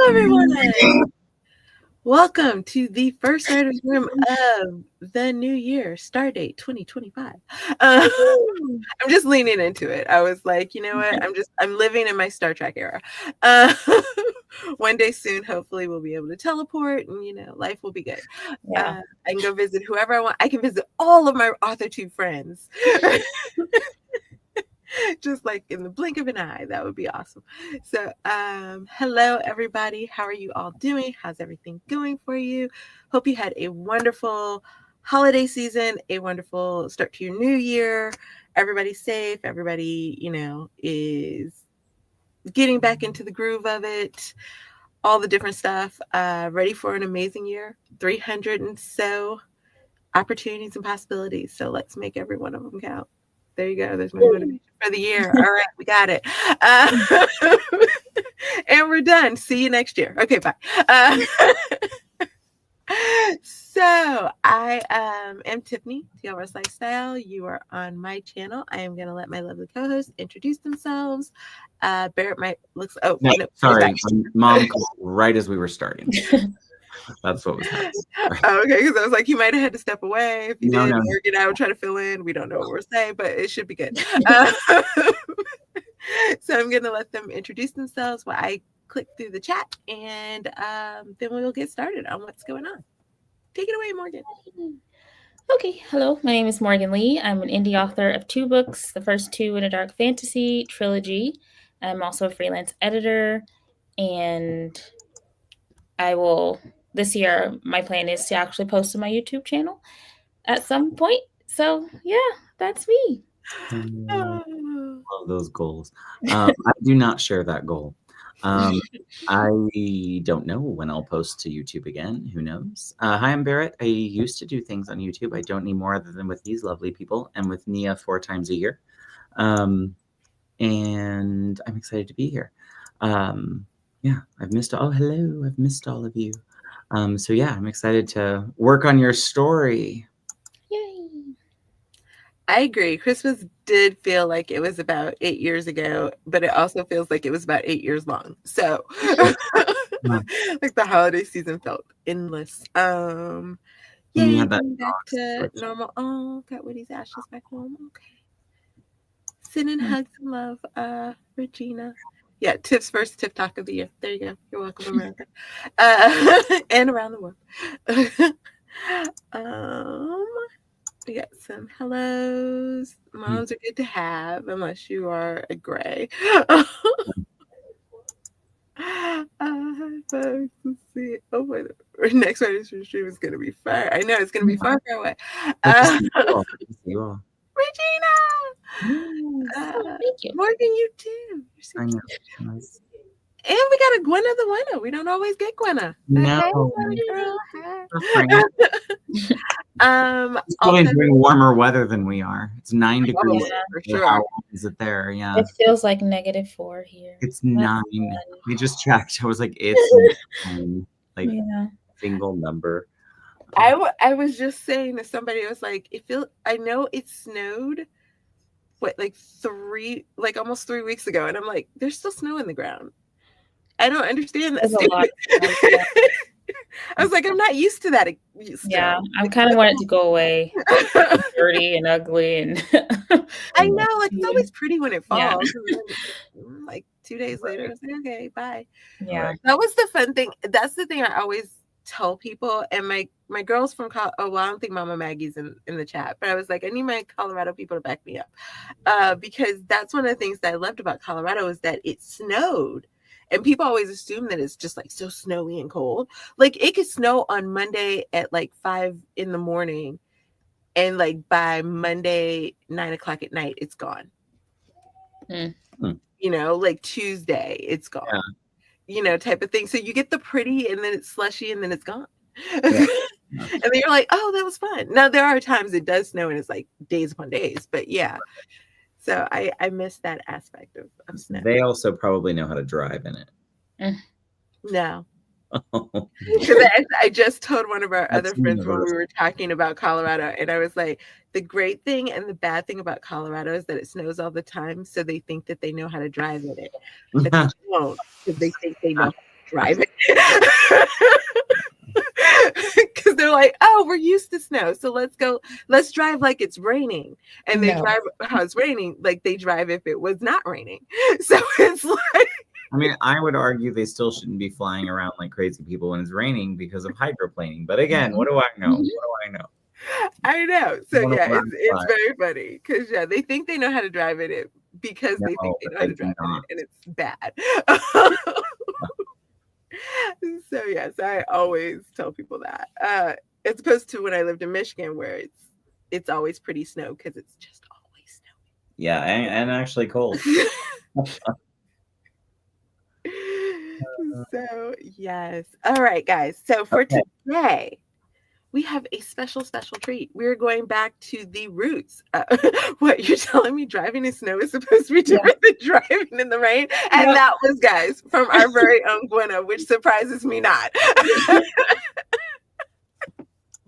everyone. Welcome to the first writer's room of the new year, Stardate 2025. I'm just leaning into it. I was like, you know what? I'm living in my Star Trek era. One day soon, hopefully, we'll be able to teleport, and life will be good. Yeah. I can go visit whoever I want. I can visit all of my AuthorTube friends. Just like in the blink of an eye. That would be awesome. So hello everybody, how are you all doing? How's everything going for you? Hope you had a wonderful holiday season, a wonderful start to your new year. Everybody's safe, everybody is getting back into the groove of it, all the different stuff, ready for an amazing year. 300 and so opportunities and possibilities, so let's make every one of them count. There you go. There's my motivation for the year. All right, we got it. And we're done. See you next year. Okay, bye. So I am Tiffany, TLR's Lifestyle. You are on my channel. I am going to let my lovely co-hosts introduce themselves. Barrett might looks. Oh, no, sorry. Mom called right as we were starting. That's what was happening. Oh, okay, because I was like, you might have had to step away if you did, or get out and try to fill in. We don't know what we're saying, but it should be good. So I'm going to let them introduce themselves while I click through the chat, and then we'll get started on what's going on. Take it away, Morgan. Okay, hello. My name is Morgan Lee. I'm an indie author of 2 books, the first 2 in a dark fantasy trilogy. I'm also a freelance editor, and this year, my plan is to actually post to my YouTube channel at some point. So, yeah, that's me. Love those goals. I do not share that goal. I don't know when I'll post to YouTube again. Who knows? Hi, I'm Barrett. I used to do things on YouTube. I don't anymore, other than with these lovely people and with Nia 4 times a year. And I'm excited to be here. Yeah, I've missed all of you. So yeah, I'm excited to work on your story. Yay! I agree. Christmas did feel like it was about 8 years ago, but it also feels like it was about 8 years long. So like the holiday season felt endless. Yay, back to normal. Oh, got Woody's ashes back home. Okay. Sending hugs and love, Regina. Yeah, Tiff's first Tiff Talk of the year. There you go. You're welcome, America. And around the world. We got some hellos. Moms are good to have, unless you are a gray. Folks, let's see. Oh, wait. Next writer's stream is going to be far. I know it's going to be far away. Regina! Thank you. Morgan, you too. You're so cute. Nice. And we got a Gwynnathawinna. We don't always get Gwynna. No. It's probably doing warmer weather than we are. It's 9 degrees. For sure. How is it there? Yeah. It feels like -4 here. It's 9. We just checked. I was like, it's 9. Like single number. I was just saying to somebody, I was like, I know it snowed, almost 3 weeks ago, and I'm like, there's still snow in the ground. I don't understand that. I was like, I'm not used to that. Yeah, I kind of want it to go away. Dirty and ugly, and I know, like it's always pretty when it falls. Yeah. Then, like 2 days later, I was like, okay, bye. Yeah, that was the fun thing. That's the thing I always tell people. And my girls from I don't think Mama Maggie's in the chat, but I was like, I need my Colorado people to back me up, because that's one of the things that I loved about Colorado is that it snowed. And people always assume that it's just like so snowy and cold. Like it could snow on Monday at like 5 a.m, and like by Monday 9 o'clock at night, it's gone. Like Tuesday, it's gone. Yeah. Type of thing. So you get the pretty, and then it's slushy, and then it's gone. Yeah. And then you're like, oh, that was fun. Now there are times it does snow, and it's like days upon days. But yeah. So I miss that aspect of snow. They also probably know how to drive in it. No. Because I just told one of our other friends when we were talking about Colorado, and I was like, the great thing and the bad thing about Colorado is that it snows all the time, so they think that they know how to drive in it, but they don't, because they think they know drive it. Because they're like, oh, we're used to snow, so let's drive like it's raining. And they drive how it's raining, like they drive if it was not raining. So it's like, I mean, I would argue they still shouldn't be flying around like crazy people when it's raining because of hydroplaning. But again, what do I know? What do I know? I know. So yeah, it's very funny because they think they know how to drive it because they think they know how to drive it, and it's bad. So yes, I always tell people that. As opposed to when I lived in Michigan, where it's always pretty snow because it's just always snowing. Yeah, and actually cold. So yes. All right, guys. So for today, we have a special treat. We're going back to the roots. What you're telling me, driving in snow is supposed to be different than driving in the rain? And that was, guys, from our very own Gwynna, which surprises me not.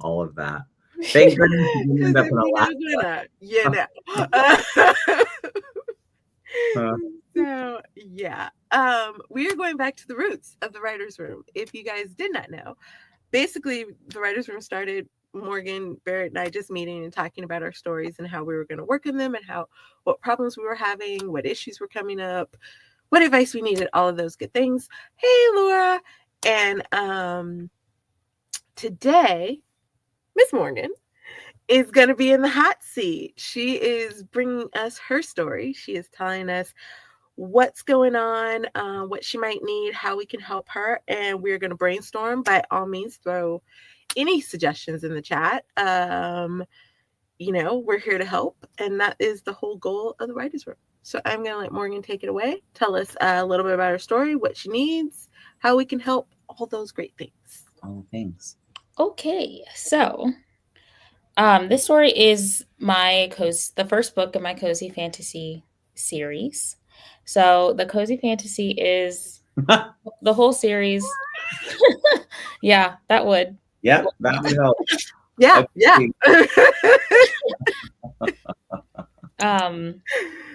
All of that. Thank goodness you ended up in Gwynna, So yeah, we are going back to the roots of the writer's room. If you guys did not know, basically the writer's room started Morgan, Barrett, and I just meeting and talking about our stories and how we were going to work on them and what problems we were having, what issues were coming up, what advice we needed, all of those good things. Hey, Laura. And today, Miss Morgan is going to be in the hot seat. She is bringing us her story. She is telling us what's going on, what she might need, how we can help her, and we're going to brainstorm. By all means, throw any suggestions in the chat. We're here to help, and that is the whole goal of the writer's room. So I'm going to let Morgan take it away. Tell us a little bit about her story, what she needs, how we can help, all those great things. Oh, thanks. Okay, so this story is the first book in my cozy fantasy series. So the cozy fantasy is the whole series. Yeah, that would. Yeah, that would help. Yeah,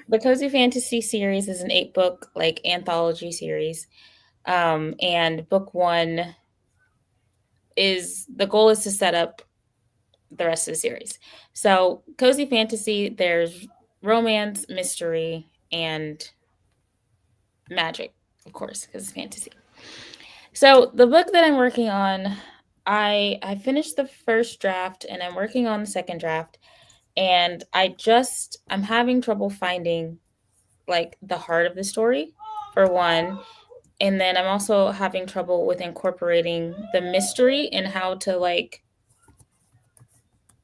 the cozy fantasy series is an 8-book anthology series, and book 1 the goal is to set up the rest of the series. So cozy fantasy, there's romance, mystery, and magic, of course, because it's fantasy. So the book that I'm working on, I finished the first draft and I'm working on the second draft, and I'm having trouble finding the heart of the story, for one, and then I'm also having trouble with incorporating the mystery and how to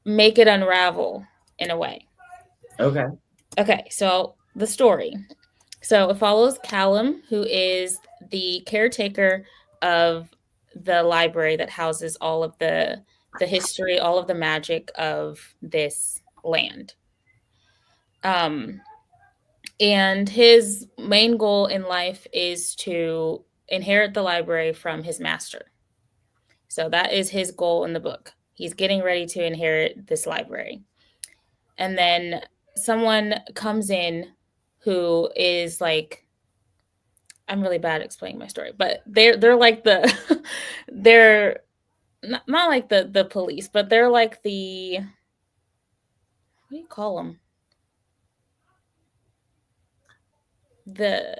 make it unravel in a way. Okay, so the story. So it follows Callum, who is the caretaker of the library that houses all of the history, all of the magic of this land. And his main goal in life is to inherit the library from his master. So that is his goal in the book. He's getting ready to inherit this library. And then someone comes in who is I'm really bad at explaining my story, but they're like they're not like the police, but they're like what do you call them? The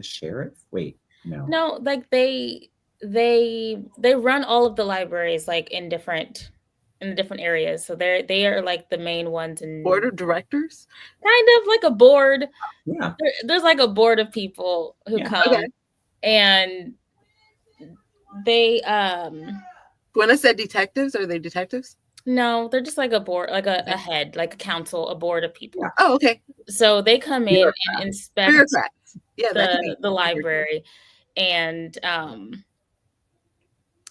sheriff? Wait, no. No, they run all of the libraries in different areas. So they are the main ones in board of directors, kind of like a board. Yeah, there's a board of people who come, and they when I said detectives, are they detectives? No, they're just a board, a head, a council, a board of people. Yeah. Oh, okay. So they come in and inspect the library, and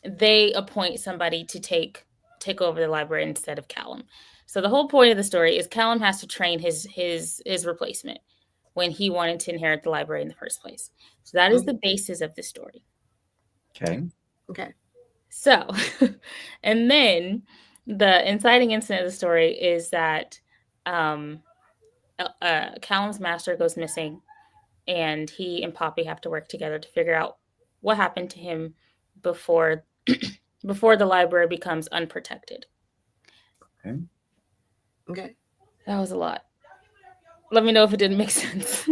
they appoint somebody to take over the library instead of Callum. So the whole point of the story is Callum has to train his replacement when he wanted to inherit the library in the first place. So that is the basis of the story. Okay. So, and then the inciting incident of the story is that Callum's master goes missing, and he and Poppy have to work together to figure out what happened to him before before the library becomes unprotected. Okay. That was a lot. Let me know if it didn't make sense.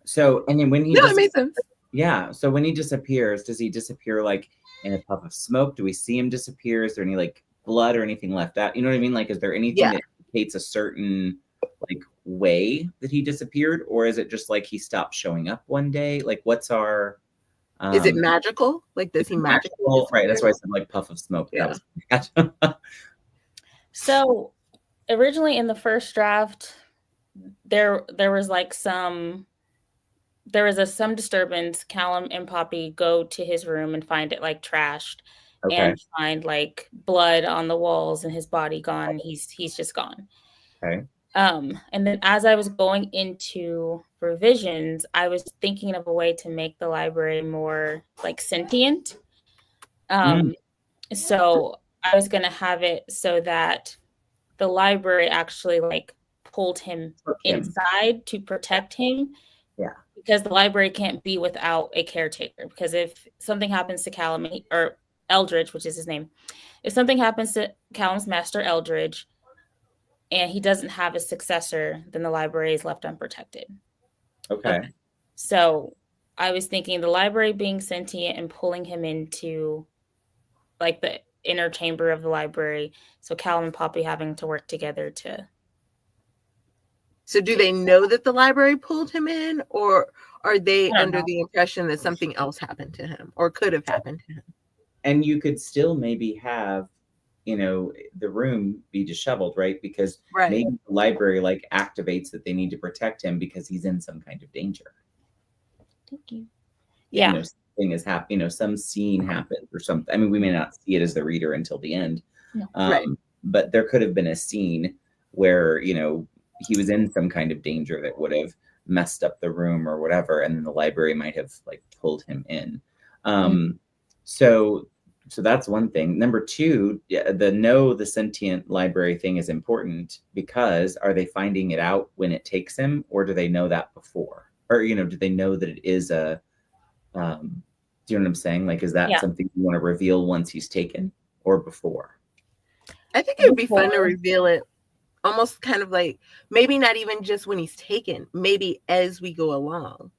So, and then when he No, it makes sense. yeah. So when he disappears, does he disappear like in a puff of smoke? Do we see him disappear? Is there any like blood or anything left out? You know what I mean? Like, is there anything that indicates a certain like way that he disappeared, or is it just like he stopped showing up one day? Like, what's our? Is it magical? Like, does he magically? Right. That's why I said like puff of smoke. Yeah. That was So originally in the first draft, there was like some disturbance. Callum and Poppy go to his room and find it like trashed, and find like blood on the walls and his body gone. He's just gone. Okay. And then as I was going into revisions, I was thinking of a way to make the library more like sentient. So I was going to have it so that the library actually like pulled him inside to protect him. Yeah. Because the library can't be without a caretaker. Because if something happens to Callum or Eldridge, which is his name, if something happens to Callum's master Eldridge and he doesn't have a successor, then the library is left unprotected. Okay. So I was thinking the library being sentient and pulling him into like the inner chamber of the library. So Callum and Poppy having to work together to. So do they know that the library pulled him in, or are they under the impression that something else happened to him or could have happened to him? And you could still maybe have, you know, the room be disheveled, right? Because maybe the library like activates that they need to protect him because he's in some kind of danger. Thank you. Yeah. You know, something is happening, you know, some scene happened or something. I mean, we may not see it as the reader until the end. No. But there could have been a scene where, you know, he was in some kind of danger that would have messed up the room or whatever, and then the library might have like pulled him in. So that's one thing. Number two, the sentient library thing is important because are they finding it out when it takes him, or do they know that before? Or, you know, do they know that it is a, do you know what I'm saying? Like, is that something you want to reveal once he's taken or before? I think it would be fun to reveal it almost kind of like maybe not even just when he's taken, maybe as we go along.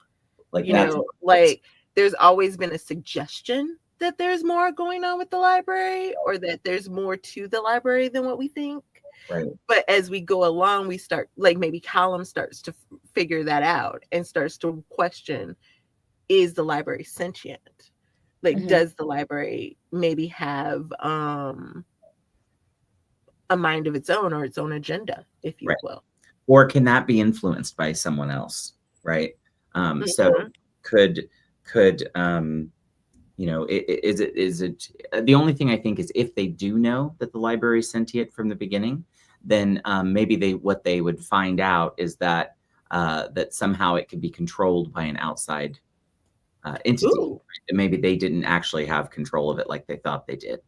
Like, you know, like there's always been a suggestion that there's more going on with the library or that there's more to the library than what we think. Right. But as we go along, we start like maybe Callum starts to figure that out and starts to question, is the library sentient? Like, does the library maybe have a mind of its own or its own agenda, if you will? Or can that be influenced by someone else? Right. So could you know, is it the only thing I think is if they do know that the library is sentient from the beginning, then maybe what they would find out is that that somehow it could be controlled by an outside entity. Right? Maybe they didn't actually have control of it like they thought they did.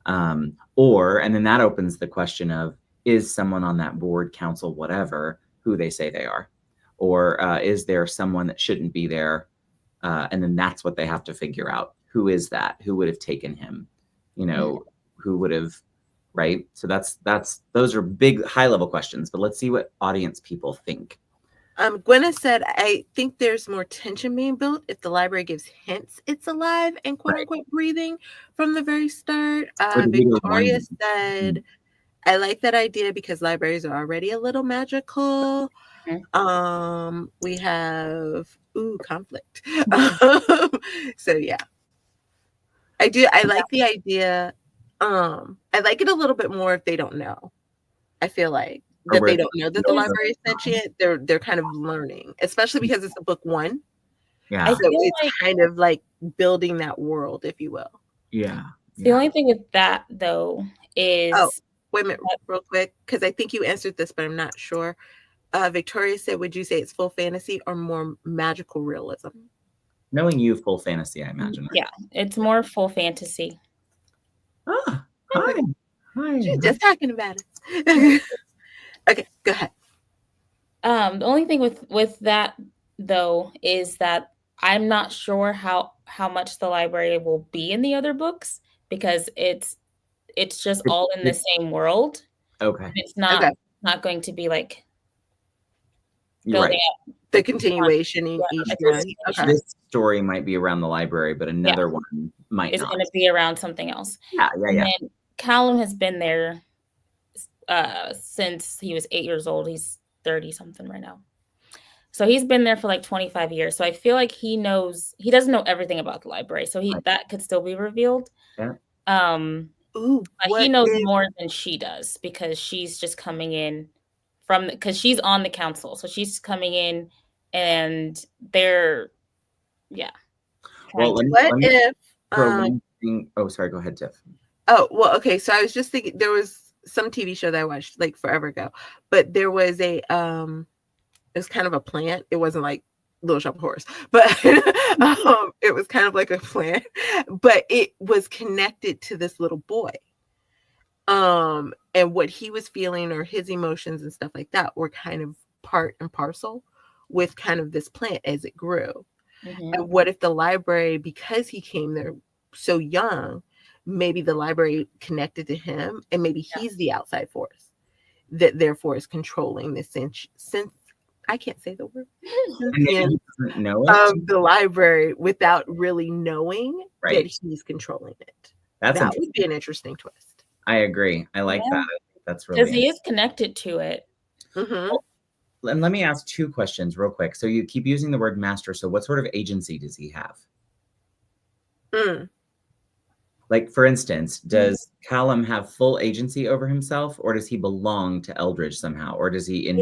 And then that opens the question of, is someone on that board, council, whatever, who they say they are? Or is there someone that shouldn't be there? And then that's what they have to figure out. Who is that? Who would have taken him? You know, who would have, right? So those are big high level questions, but let's see what audience people think. Gwynna said, I think there's more tension being built if the library gives hints it's alive and quote unquote breathing from the very start. Victoria said, I like that idea because libraries are already a little magical. We have conflict. So yeah. I like the idea. I like it a little bit more if they don't know. I feel like that they don't know that the library is sentient. They're kind of learning, especially because it's a book one. Yeah. So it's kind of like building that world, if you will. Yeah. The only thing with that though is wait a minute, real quick, because I think you answered this, but I'm not sure. Victoria said, would you say it's full fantasy or more magical realism? Knowing you, full fantasy, I imagine. Right? Yeah, it's more full fantasy. Hi. She's just talking about it. Okay, go ahead. The only thing with that though is that I'm not sure how much the library will be in the other books, because it's just all in the same world. Okay. It's Okay. not going to be like You're building right. up. The continuation in Yeah, each it's one. just Okay. This story might be around the library, but another one might is not. going to be around something else. Yeah. And then Callum has been there since he was 8 years old. He's 30 something right now. So he's been there for like 25 years. So I feel like he doesn't know everything about the library. So that could still be revealed. Yeah. Ooh, But he knows more than she does, because she's just coming in because she's on the council. So she's coming in, and they're, yeah. Well, what let me if throw one thing. Oh, sorry. Go ahead, Tiff. Oh, well, okay. So I was just thinking, there was some TV show that I watched like forever ago, but there was it was kind of a plant. It wasn't like Little Shop of Horrors, but it was kind of like a plant, but it was connected to this little boy. And what he was feeling, or his emotions and stuff like that, were kind of part and parcel with kind of this plant as it grew. Mm-hmm. And what if the library, because he came there so young, maybe the library connected to him, and maybe he's the outside force that therefore is controlling this since I can't say the word of the library without really knowing that he's controlling it. That would be an interesting twist. I agree. I like that. That's really, because he is connected to it. Mm-hmm. And let me ask 2 questions real quick. So you keep using the word master. So what sort of agency does he have? Like, for instance, does Callum have full agency over himself, or does he belong to Eldridge somehow? Or does he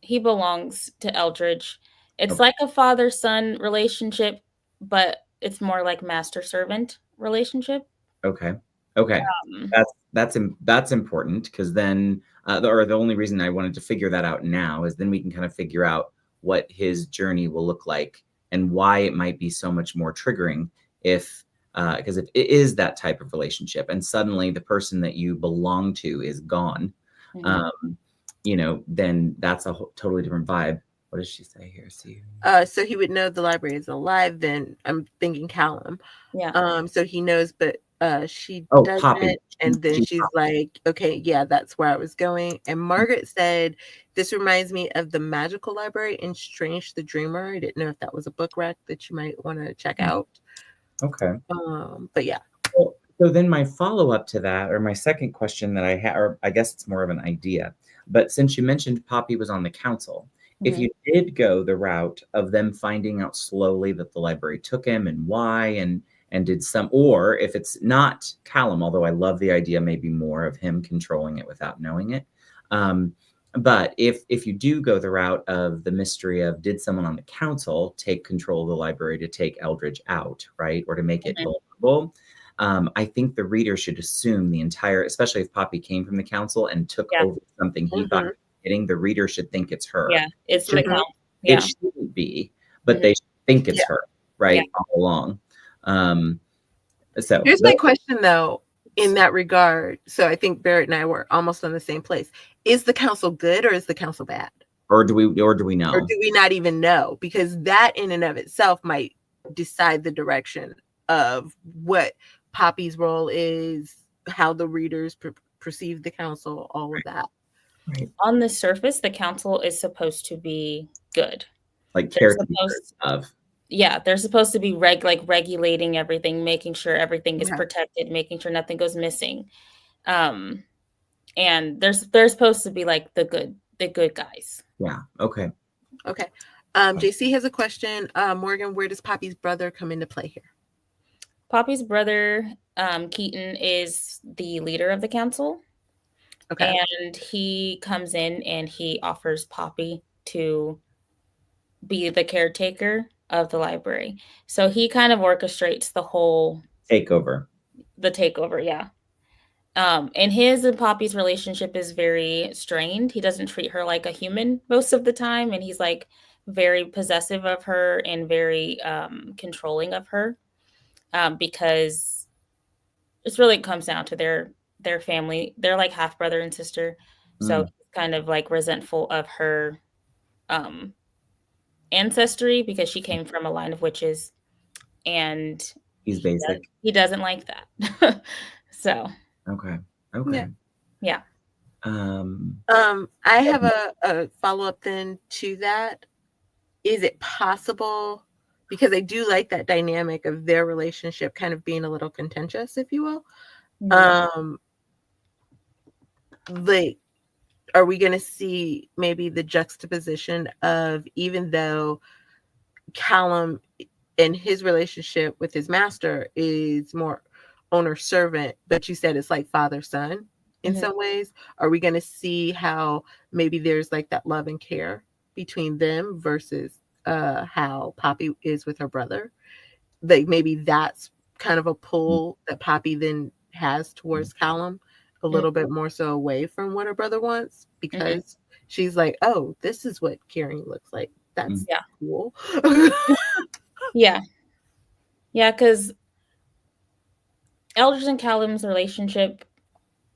He belongs to Eldridge. It's like a father-son relationship, but it's more like master-servant relationship. Okay. That's important, because then, the only reason I wanted to figure that out now is then we can kind of figure out what his journey will look like and why it might be so much more triggering because if it is that type of relationship and suddenly the person that you belong to is gone, then that's a totally different vibe. What does she say here? See. So he would know the library is alive. Then I'm thinking Callum. Yeah. So he knows, but she doesn't. Poppy. And then she's like, okay, yeah, that's where I was going. And Margaret said, this reminds me of the magical library in Strange the Dreamer. I didn't know if that was a book rec that you might want to check out. Okay. But yeah. So then my follow-up to that, or my second question that I had, or I guess it's more of an idea, but since you mentioned Poppy was on the council, if you did go the route of them finding out slowly that the library took him and why, and did some, or if it's not Callum, although I love the idea maybe more of him controlling it without knowing it. But if you do go the route of the mystery of did someone on the council take control of the library to take Eldridge out, right? Or to make it vulnerable, I think the reader should assume the entire, especially if Poppy came from the council and took over something he thought he was getting, the reader should think it's her. Yeah, it's the council. It shouldn't be, but they should think it's her, right? All along. So here's my question though, in that regard. So I think Barrett and I were almost on the same place. Is the council good or is the council bad? Or do we know? Or do we not even know? Because that in and of itself might decide the direction of what Poppy's role is, how the readers perceive the council, all of that. Right. On the surface, the council is supposed to be good. Like caretakers of. Yeah, they're supposed to be regulating everything, making sure everything is protected, making sure nothing goes missing. And they're supposed to be like the good guys. Yeah. Okay. JC has a question. Morgan, where does Poppy's brother come into play here? Poppy's brother, Keaton, is the leader of the council. Okay. And he comes in and he offers Poppy to be the caretaker of the library. So he kind of orchestrates the whole takeover. The takeover, yeah. And his and Poppy's relationship is very strained. He doesn't treat her like a human most of the time, and he's like very possessive of her and very controlling of her, because it really comes down to their family. They're like half brother and sister, so he's kind of like resentful of her ancestry because she came from a line of witches, and He's basic. he doesn't like that. So Okay. yeah. I have a follow-up then to that. Is it possible, because I do like that dynamic of their relationship kind of being a little contentious, if you will. Like, are we going to see maybe the juxtaposition of, even though Callum in his relationship with his master is more owner-servant, but you said it's like father-son in some ways, are we going to see how maybe there's like that love and care between them versus how Poppy is with her brother? Like maybe that's kind of a pull that Poppy then has towards Callum, a little bit more so away from what her brother wants, because she's like, oh, this is what caring looks like. That's cool. Yeah, because Eldridge and Callum's relationship,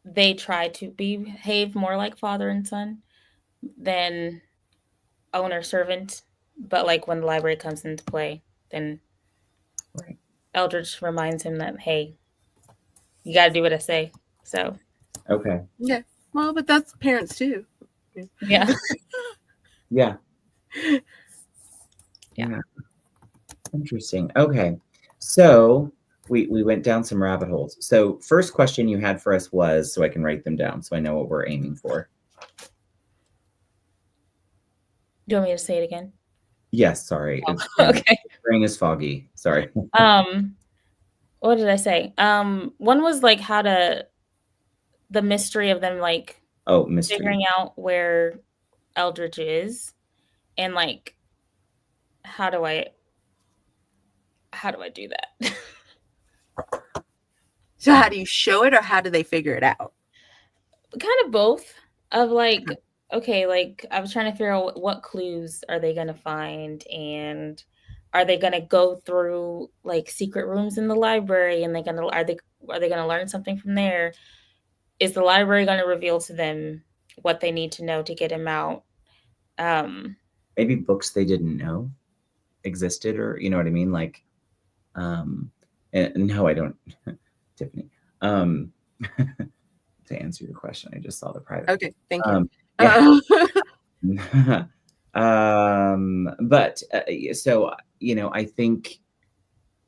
they try to behave more like father and son than owner servant, but like when the library comes into play, then Eldridge reminds him that, hey, you got to do what I say. So okay. Yeah, well, but that's parents too. Yeah. Yeah. Interesting. Okay, so we went down some rabbit holes. So first question you had for us was, so I can write them down so I know what we're aiming for. Do you want me to say it again? Yes, sorry. Oh, okay. Brain is foggy. Sorry. What did I say? One was like the mystery of them, like mystery. figuring out where Eldridge is, and like how do I do that? So how do you show it, or how do they figure it out? Kind of both. Of like, okay, like I was trying to figure out what clues are they gonna find, and are they gonna go through like secret rooms in the library, and are they gonna learn something from there? Is the library gonna reveal to them what they need to know to get him out? Maybe books they didn't know existed, or you know what I mean? Like, and no, I don't, Tiffany. To answer your question, I just saw the private. Okay, thank you. But so I think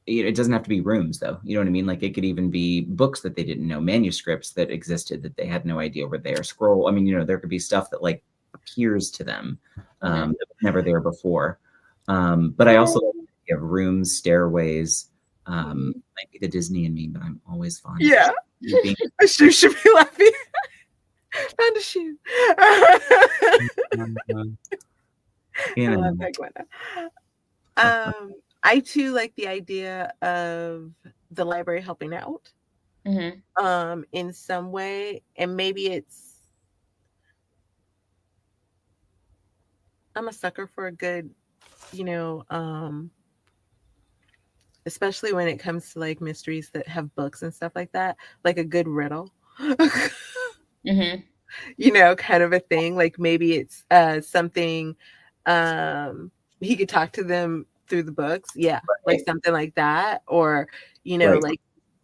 it doesn't have to be rooms, though. You know what I mean? Like, it could even be books that they didn't know, manuscripts that existed that they had no idea were there. Scroll. I mean, there could be stuff that like appears to them that was never there before. But I also have rooms, stairways. Might be the Disney in me, but I'm always fond. Yeah, a shoe should be laughing. Found a shoe. I love that, Gwenna. I too like the idea of the library helping out in some way, and maybe it's, I'm a sucker for a good, especially when it comes to like mysteries that have books and stuff like that, like a good riddle. Kind of a thing. Like maybe it's something he could talk to them through the books. Yeah, like something like that. Or, like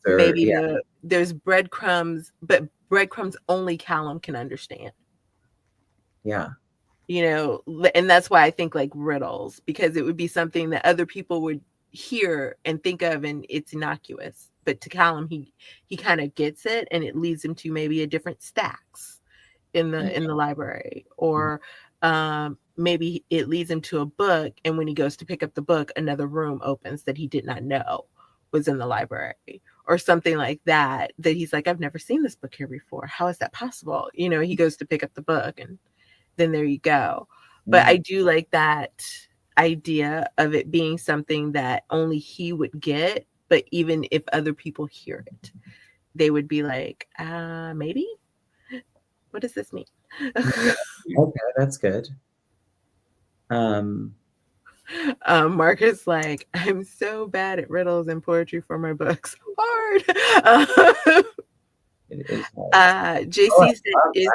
maybe there's breadcrumbs, but breadcrumbs only Callum can understand. Yeah. And that's why I think like riddles, because it would be something that other people would hear and think of, and it's innocuous. But to Callum, he kind of gets it, and it leads him to maybe a different stacks in the library, or maybe it leads him to a book, and when he goes to pick up the book, another room opens that he did not know was in the library, or something like that he's like, I've never seen this book here before. How is that possible? He goes to pick up the book, and then there you go. But I do like that idea of it being something that only he would get, but even if other people hear it, they would be like, maybe? What does this mean? Okay, that's good. Mark is like, I'm so bad at riddles and poetry for my books. Hard. It is hard. JC said,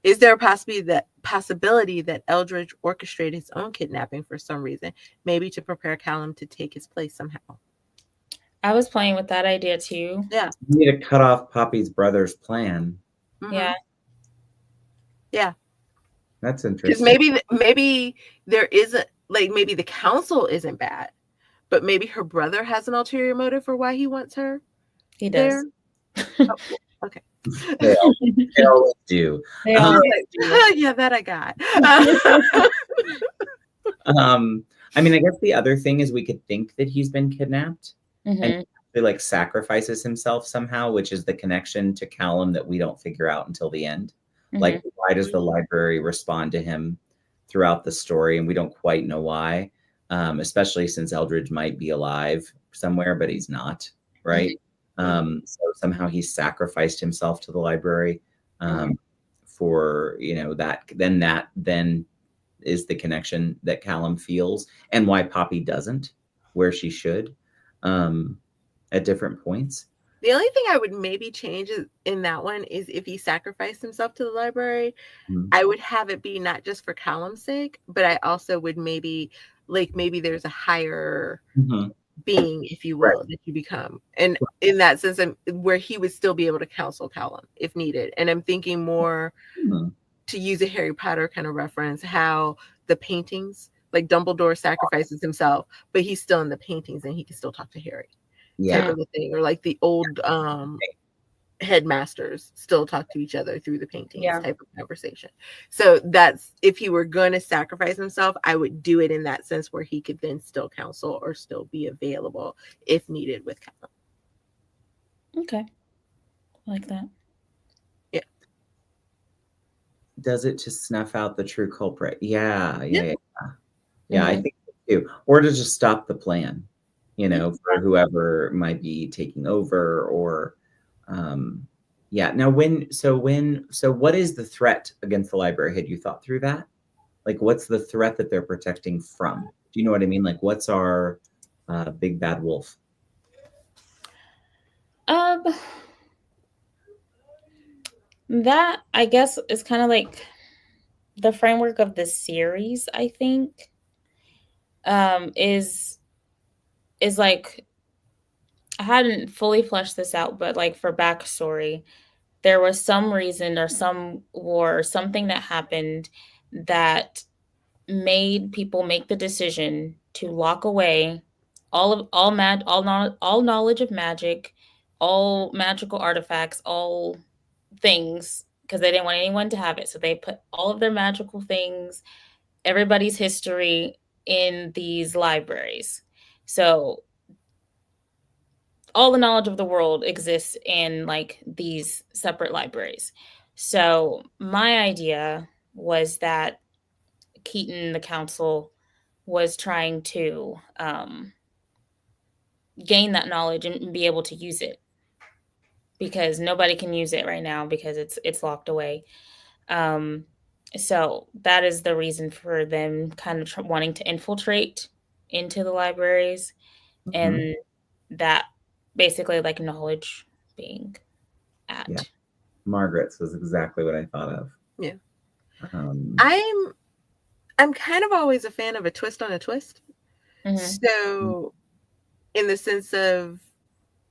is there a possibility possibility that Eldridge orchestrated his own kidnapping for some reason, maybe to prepare Callum to take his place somehow. I was playing with that idea too. Yeah. You need to cut off Poppy's brother's plan. Yeah. Yeah. That's Because interesting. maybe there isn't, like, maybe the council isn't bad, but maybe her brother has an ulterior motive for why he wants her. He does. Oh, okay. They always do. They always Yeah, that I got. I mean, I guess the other thing is we could think that he's been kidnapped and he like sacrifices himself somehow, which is the connection to Callum that we don't figure out until the end. Like, why does the library respond to him throughout the story? And we don't quite know why, especially since Eldridge might be alive somewhere, but he's not, right? So somehow he sacrificed himself to the library for, you know, that then is the connection that Callum feels, and why Poppy doesn't, where she should, at different points. The only thing I would maybe change in that one is if he sacrificed himself to the library, I would have it be not just for Callum's sake, but I also would maybe there's a higher being, if you will, that you become. And in that sense, where he would still be able to counsel Callum if needed. And I'm thinking more to use a Harry Potter kind of reference, how the paintings, like Dumbledore sacrifices himself, but he's still in the paintings and he can still talk to Harry. Type of a thing. Or like the old headmasters still talk to each other through the paintings type of conversation. So that's, if he were going to sacrifice himself, I would do it in that sense where he could then still counsel or still be available if needed with Callum. Okay. I like that. Yeah. Does it to snuff out the true culprit? Yeah. I think so too. Or to just stop the plan, you know, for whoever might be taking over, or now what is the threat against the library? Had you thought through that? Like, what's the threat that they're protecting from? Do you know what I mean? Like, what's our big bad wolf? That, I guess, is kind of like the framework of the series, I think, is like, I hadn't fully fleshed this out, but like for backstory, there was some reason or some war or something that happened that made people make the decision to lock away all knowledge of magic, all magical artifacts, all things, because they didn't want anyone to have it. So they put all of their magical things, everybody's history, in these libraries. So all the knowledge of the world exists in like these separate libraries. So my idea was that Keaton, the council, was trying to gain that knowledge and be able to use it, because nobody can use it right now because it's locked away. So that is the reason for them kind of wanting to infiltrate into the libraries, and that basically like knowledge being at. Yeah. Margaret's was exactly what I thought of. Yeah. I'm kind of always a fan of a twist on a twist. So in the sense of,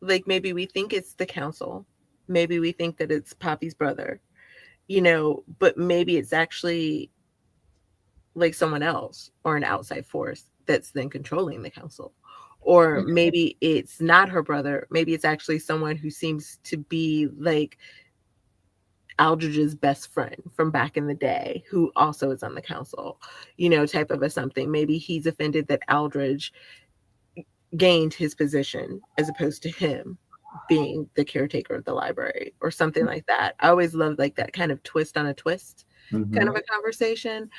like, maybe we think it's the council, maybe we think that it's Poppy's brother, you know, but maybe it's actually like someone else or an outside force that's then controlling the council. Or maybe it's not her brother. Maybe it's actually someone who seems to be like Aldridge's best friend from back in the day, who also is on the council, you know, type of a something. Maybe he's offended that Aldridge gained his position as opposed to him being the caretaker of the library, or something like that. I always love like that kind of twist on a twist kind of a conversation.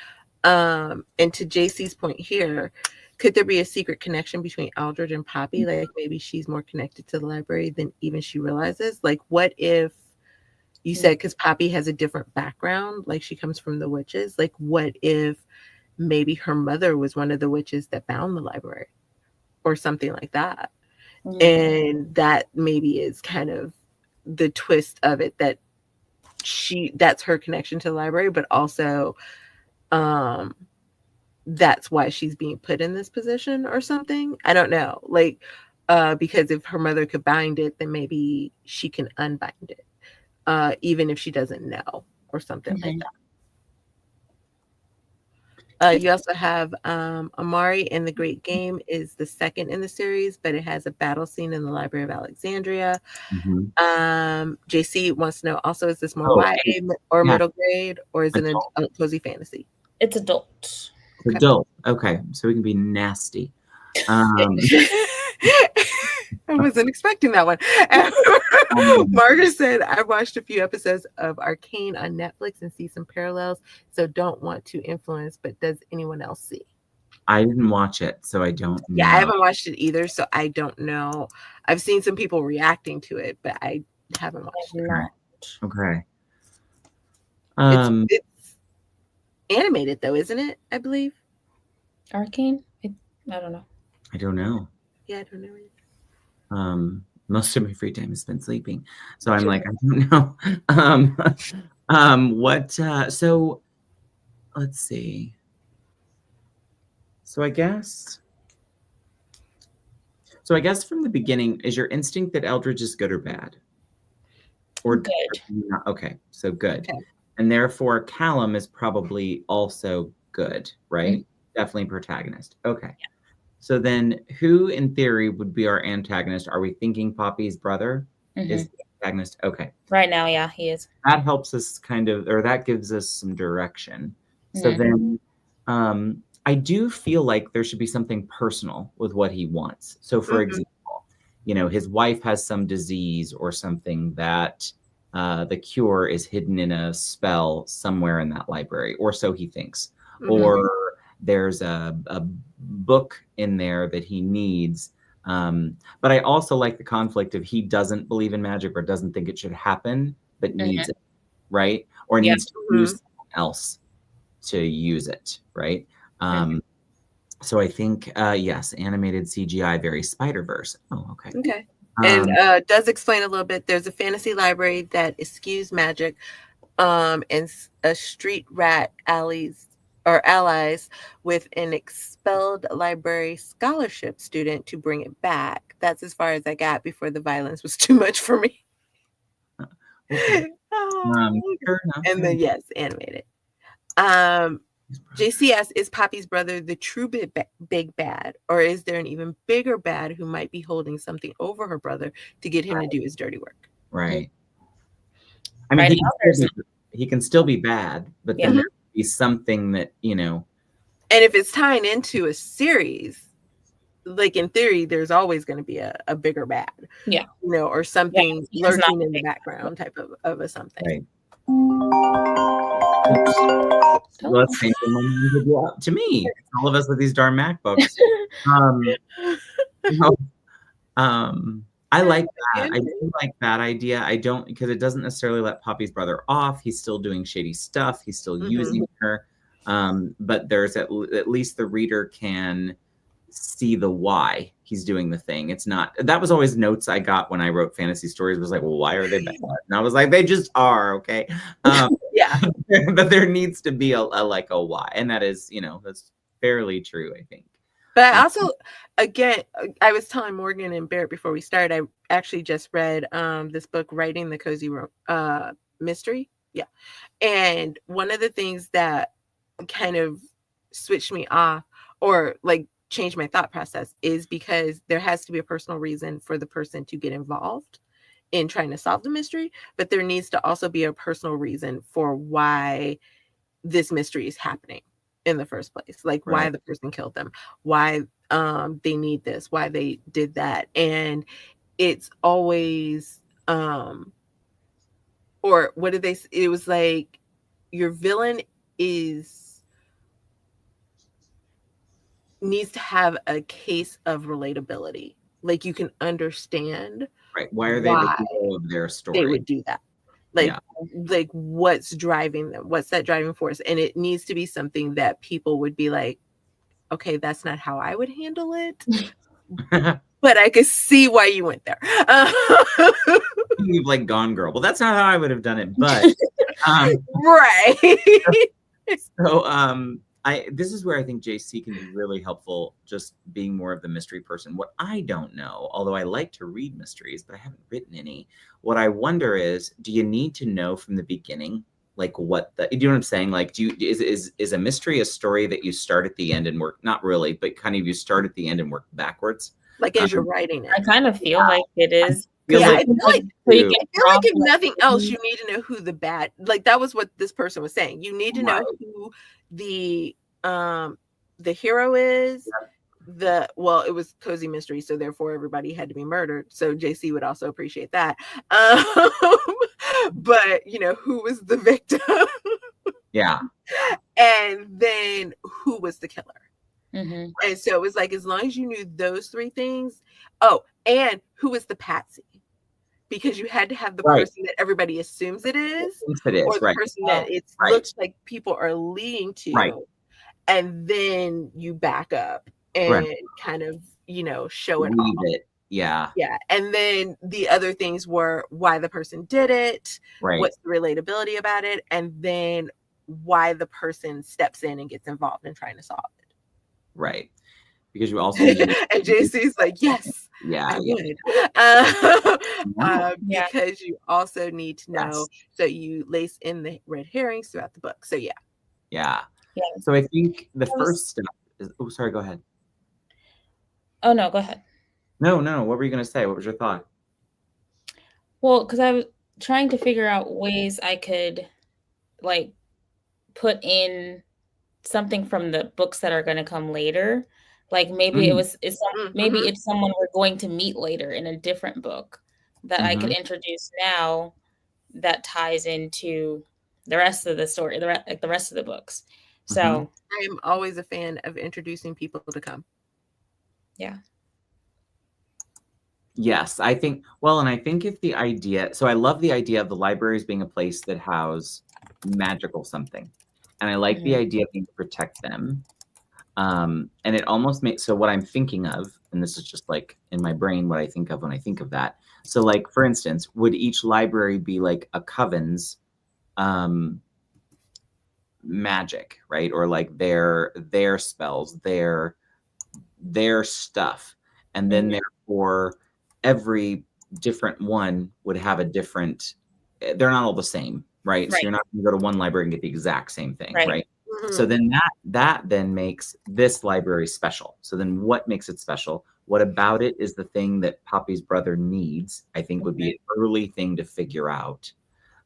And to JC's point here, could there be a secret connection between Aldridge and Poppy? Like maybe she's more connected to the library than even she realizes. Like, what if you said, because Poppy has a different background, like she comes from the witches, like what if maybe her mother was one of the witches that bound the library or something like that? And that maybe is kind of the twist of it, that that's her connection to the library, but also that's why she's being put in this position or something. I don't know. Like, because if her mother could bind it, then maybe she can unbind it, even if she doesn't know or something like that. You also have Amari in The Great Game is the second in the series, but it has a battle scene in the Library of Alexandria. JC wants to know also, is this more YA or middle grade, or is it an adult cozy fantasy? It's adult. Okay. Adult. Okay, so we can be nasty. I wasn't expecting that one. Margaret said, I watched a few episodes of Arcane on Netflix and see some parallels, so don't want to influence, but does anyone else see? I didn't watch it, so I don't know. Yeah, I haven't watched it either, so I don't know. I've seen some people reacting to it, but I haven't watched it. Okay. It's animated, though, isn't it? I believe. Arcane? I don't know. I don't know. Yeah, I don't know either. Most of my free time is spent sleeping, so I'm like, I don't know. So let's see. So I guess from the beginning, is your instinct that Eldridge is good or bad? Or good? Okay, so good. Okay. And therefore Callum is probably also good, right? Mm-hmm. Definitely protagonist. Okay. Yeah. So then who in theory would be our antagonist? Are we thinking Poppy's brother is the antagonist? Okay. Right now, yeah, he is. That helps us that gives us some direction. So then I do feel like there should be something personal with what he wants. So for example, his wife has some disease or something that the cure is hidden in a spell somewhere in that library, or so he thinks. Or there's a book in there that he needs. But I also like the conflict of he doesn't believe in magic or doesn't think it should happen, but needs it, right? Or needs to use someone else to use it, right? So I think, yes, animated CGI, very Spider-Verse. Oh, okay. Okay. And does explain a little bit. There's a fantasy library that eschews magic, and a street rat allies with an expelled library scholarship student to bring it back. That's as far as I got before the violence was too much for me. Okay. And then yes, animated. JC asks, is Poppy's brother the true big bad, or is there an even bigger bad who might be holding something over her brother to get him to do his dirty work? Right. I mean, he can still be bad, but then there be something that, And if it's tying into a series, like in theory, there's always going to be a bigger bad. Yeah. Or something lurking in the background type of a something. Right. Let's think to me. All of us with these darn MacBooks. I like that. I do like that idea. I don't, because it doesn't necessarily let Poppy's brother off. He's still doing shady stuff. He's still using her. But there's at least the reader can see the why he's doing the thing. It's not, that was always notes I got when I wrote fantasy stories, was like, well, why are they bad? And I was like, they just are, okay. Yeah. But there needs to be a why. And that is, that's fairly true, I think. But I also, again, I was telling Morgan and Barrett before we started, I actually just read this book, Writing the Cozy Mystery. Yeah. And one of the things that kind of switched me off, or like changed my thought process, is because there has to be a personal reason for the person to get involved in trying to solve the mystery, but there needs to also be a personal reason for why this mystery is happening in the first place, like why the person killed them, why they need this, why they did that. And it's always or what did they, it was like your villain needs to have a case of relatability, like you can understand why are they the hero of their story, they would do that. Like what's driving them? What's that driving force? And it needs to be something that people would be like, okay, that's not how I would handle it. But I could see why you went there. You've like Gone Girl. Well, that's not how I would have done it, but right. So this is where I think JC can be really helpful, just being more of the mystery person. What I don't know, although I like to read mysteries, but I haven't written any. What I wonder is, do you need to know from the beginning, like what the, you know what I'm saying? Like, is a mystery a story that you start at the end and work, not really, but kind of you start at the end and work backwards? Like as you're writing it. I kind of feel like it is. Feel Yeah, like I feel like So you too. get I feel like if conflict. nothing else, you need to know who the bad, like that was what this person was saying. You need to know Right. who the hero is. Well, it was cozy mystery, so therefore everybody had to be murdered. So JC would also appreciate that. But you know, who was the victim? Yeah. And then who was the killer? Mm-hmm. And so it was like, as long as you knew those three things. Oh, and who was the patsy? Because you had to have the person that everybody assumes it is, or the person that it looks like people are leading to, and then you back up and kind of, you know, show it off. Yeah. And then the other things were why the person did it, what's the relatability about it, and then why the person steps in and gets involved in trying to solve it. Right. Because you also need and JC's like, yes, I would. Because you also need to know, so you lace in the red herrings throughout the book. So yeah. So I think the first step is, oh, sorry, go ahead. Oh no, go ahead. No, what were you going to say? What was your thought? Well, because I was trying to figure out ways I could like put in something from the books that are going to come later. Like maybe maybe it's someone we're going to meet later in a different book that I could introduce now that ties into the rest of the story, the rest of the books. So I am always a fan of introducing people to come. Yeah. Yes, I think, well, and I think if the idea, so I love the idea of the libraries being a place that house magical something. And I like the idea of being to protect them. And it almost makes, so what I'm thinking of, and this is just like in my brain, what I think of when I think of that. So like, for instance, would each library be like a coven's magic, right? Or like their spells, their stuff. And then therefore every different one would have a different, they're not all the same, right? So you're not going to go to one library and get the exact same thing, right? So then that then makes this library special. So then what makes it special? What about it is the thing that Poppy's brother needs, I think would be an early thing to figure out.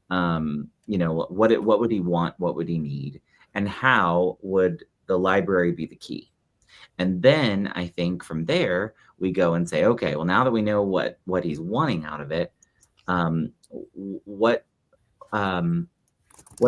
You know, what would he want? What would he need? And how would the library be the key? And then I think from there we go and say, okay, well, now that we know what he's wanting out of it, what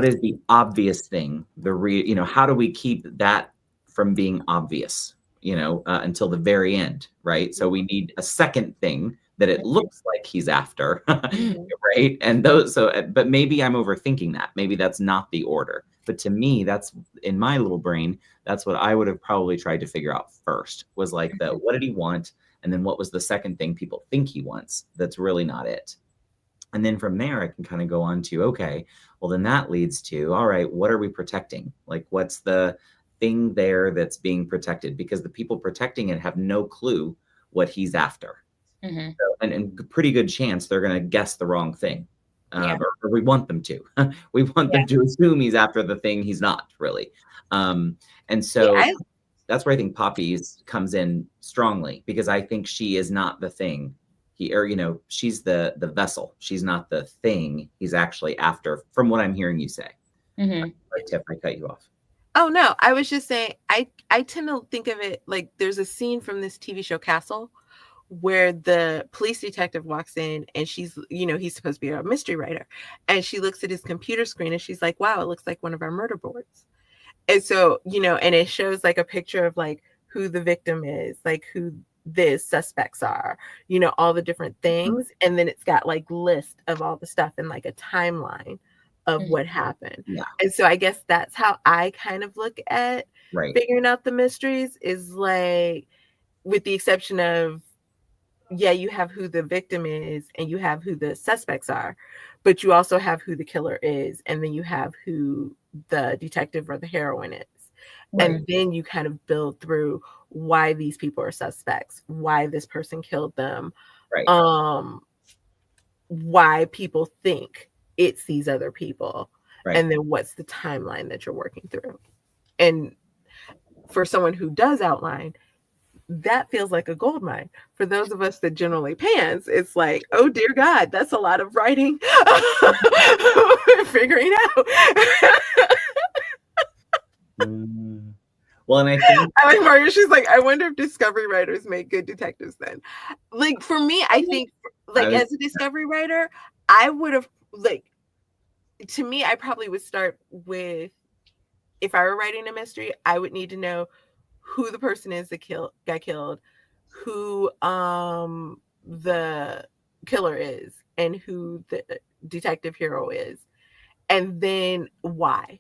is the obvious thing? You know, how do we keep that from being obvious? You know, until the very end, right? So we need a second thing that it looks like he's after, right? And those, but maybe I'm overthinking that. Maybe that's not the order. But to me, that's in my little brain, that's what I would have probably tried to figure out first, was like what did he want? And then what was the second thing people think he wants that's really not it? And then from there, I can kind of go on to, okay, well, then that leads to, all right, what are we protecting? Like, what's the thing there that's being protected? Because the people protecting it have no clue what he's after. So, and pretty good chance they're going to guess the wrong thing. Or we want them to. We want them to assume he's after the thing he's not, really. And so that's where I think Poppy's comes in strongly, because I think she is not the thing. You know, she's the vessel. She's not the thing he's actually after, from what I'm hearing you say. Right, Tiff, I cut you off. Oh, no, I was just saying, I tend to think of it like there's a scene from this TV show Castle where the police detective walks in and she's, you know, he's supposed to be a mystery writer. And she looks at his computer screen and she's like, wow, it looks like one of our murder boards. And so, you know, and it shows like a picture of like who the victim is, like who the suspects are, you know, all the different things. And then it's got like list of all the stuff and like a timeline of what happened. And so I guess that's how I kind of look at figuring out the mysteries, is like, with the exception of, you have who the victim is and you have who the suspects are, but you also have who the killer is, and then you have who the detective or the heroine is. Right. And then you kind of build through why these people are suspects, why this person killed them, Right. why people think it's these other people, Right. and then what's the timeline that you're working through. And for someone who does outline, that feels like a gold mine. For those of us that generally pants, it's like, oh dear God, that's a lot of writing, figuring out. Well, and I think I like Mario. She's like, I wonder if discovery writers make good detectives then. Like for me, I think like as a discovery writer, I would have like, to me, I probably would start with, if I were writing a mystery, I would need to know who the person is that got killed, who the killer is, and who the detective hero is, and then why,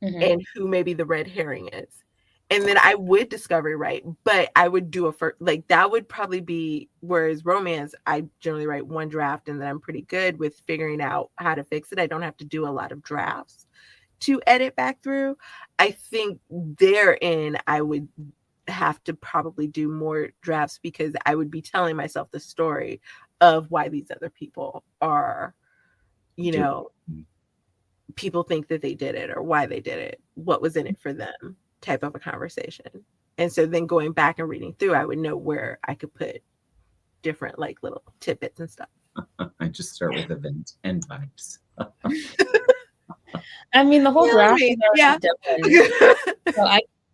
and who maybe the red herring is. And then I would discovery write, but I would do like that would probably be, whereas romance, I generally write one draft and then I'm pretty good with figuring out how to fix it. I don't have to do a lot of drafts to edit back through. I think therein I would have to probably do more drafts, because I would be telling myself the story of why these other people are, you know, people think that they did it or why they did it, what was in it for them, type of a conversation. And so then going back and reading through, I would know where I could put different like little tidbits and stuff. I just start with event and vibes. I mean, the whole draft is already yeah. done. So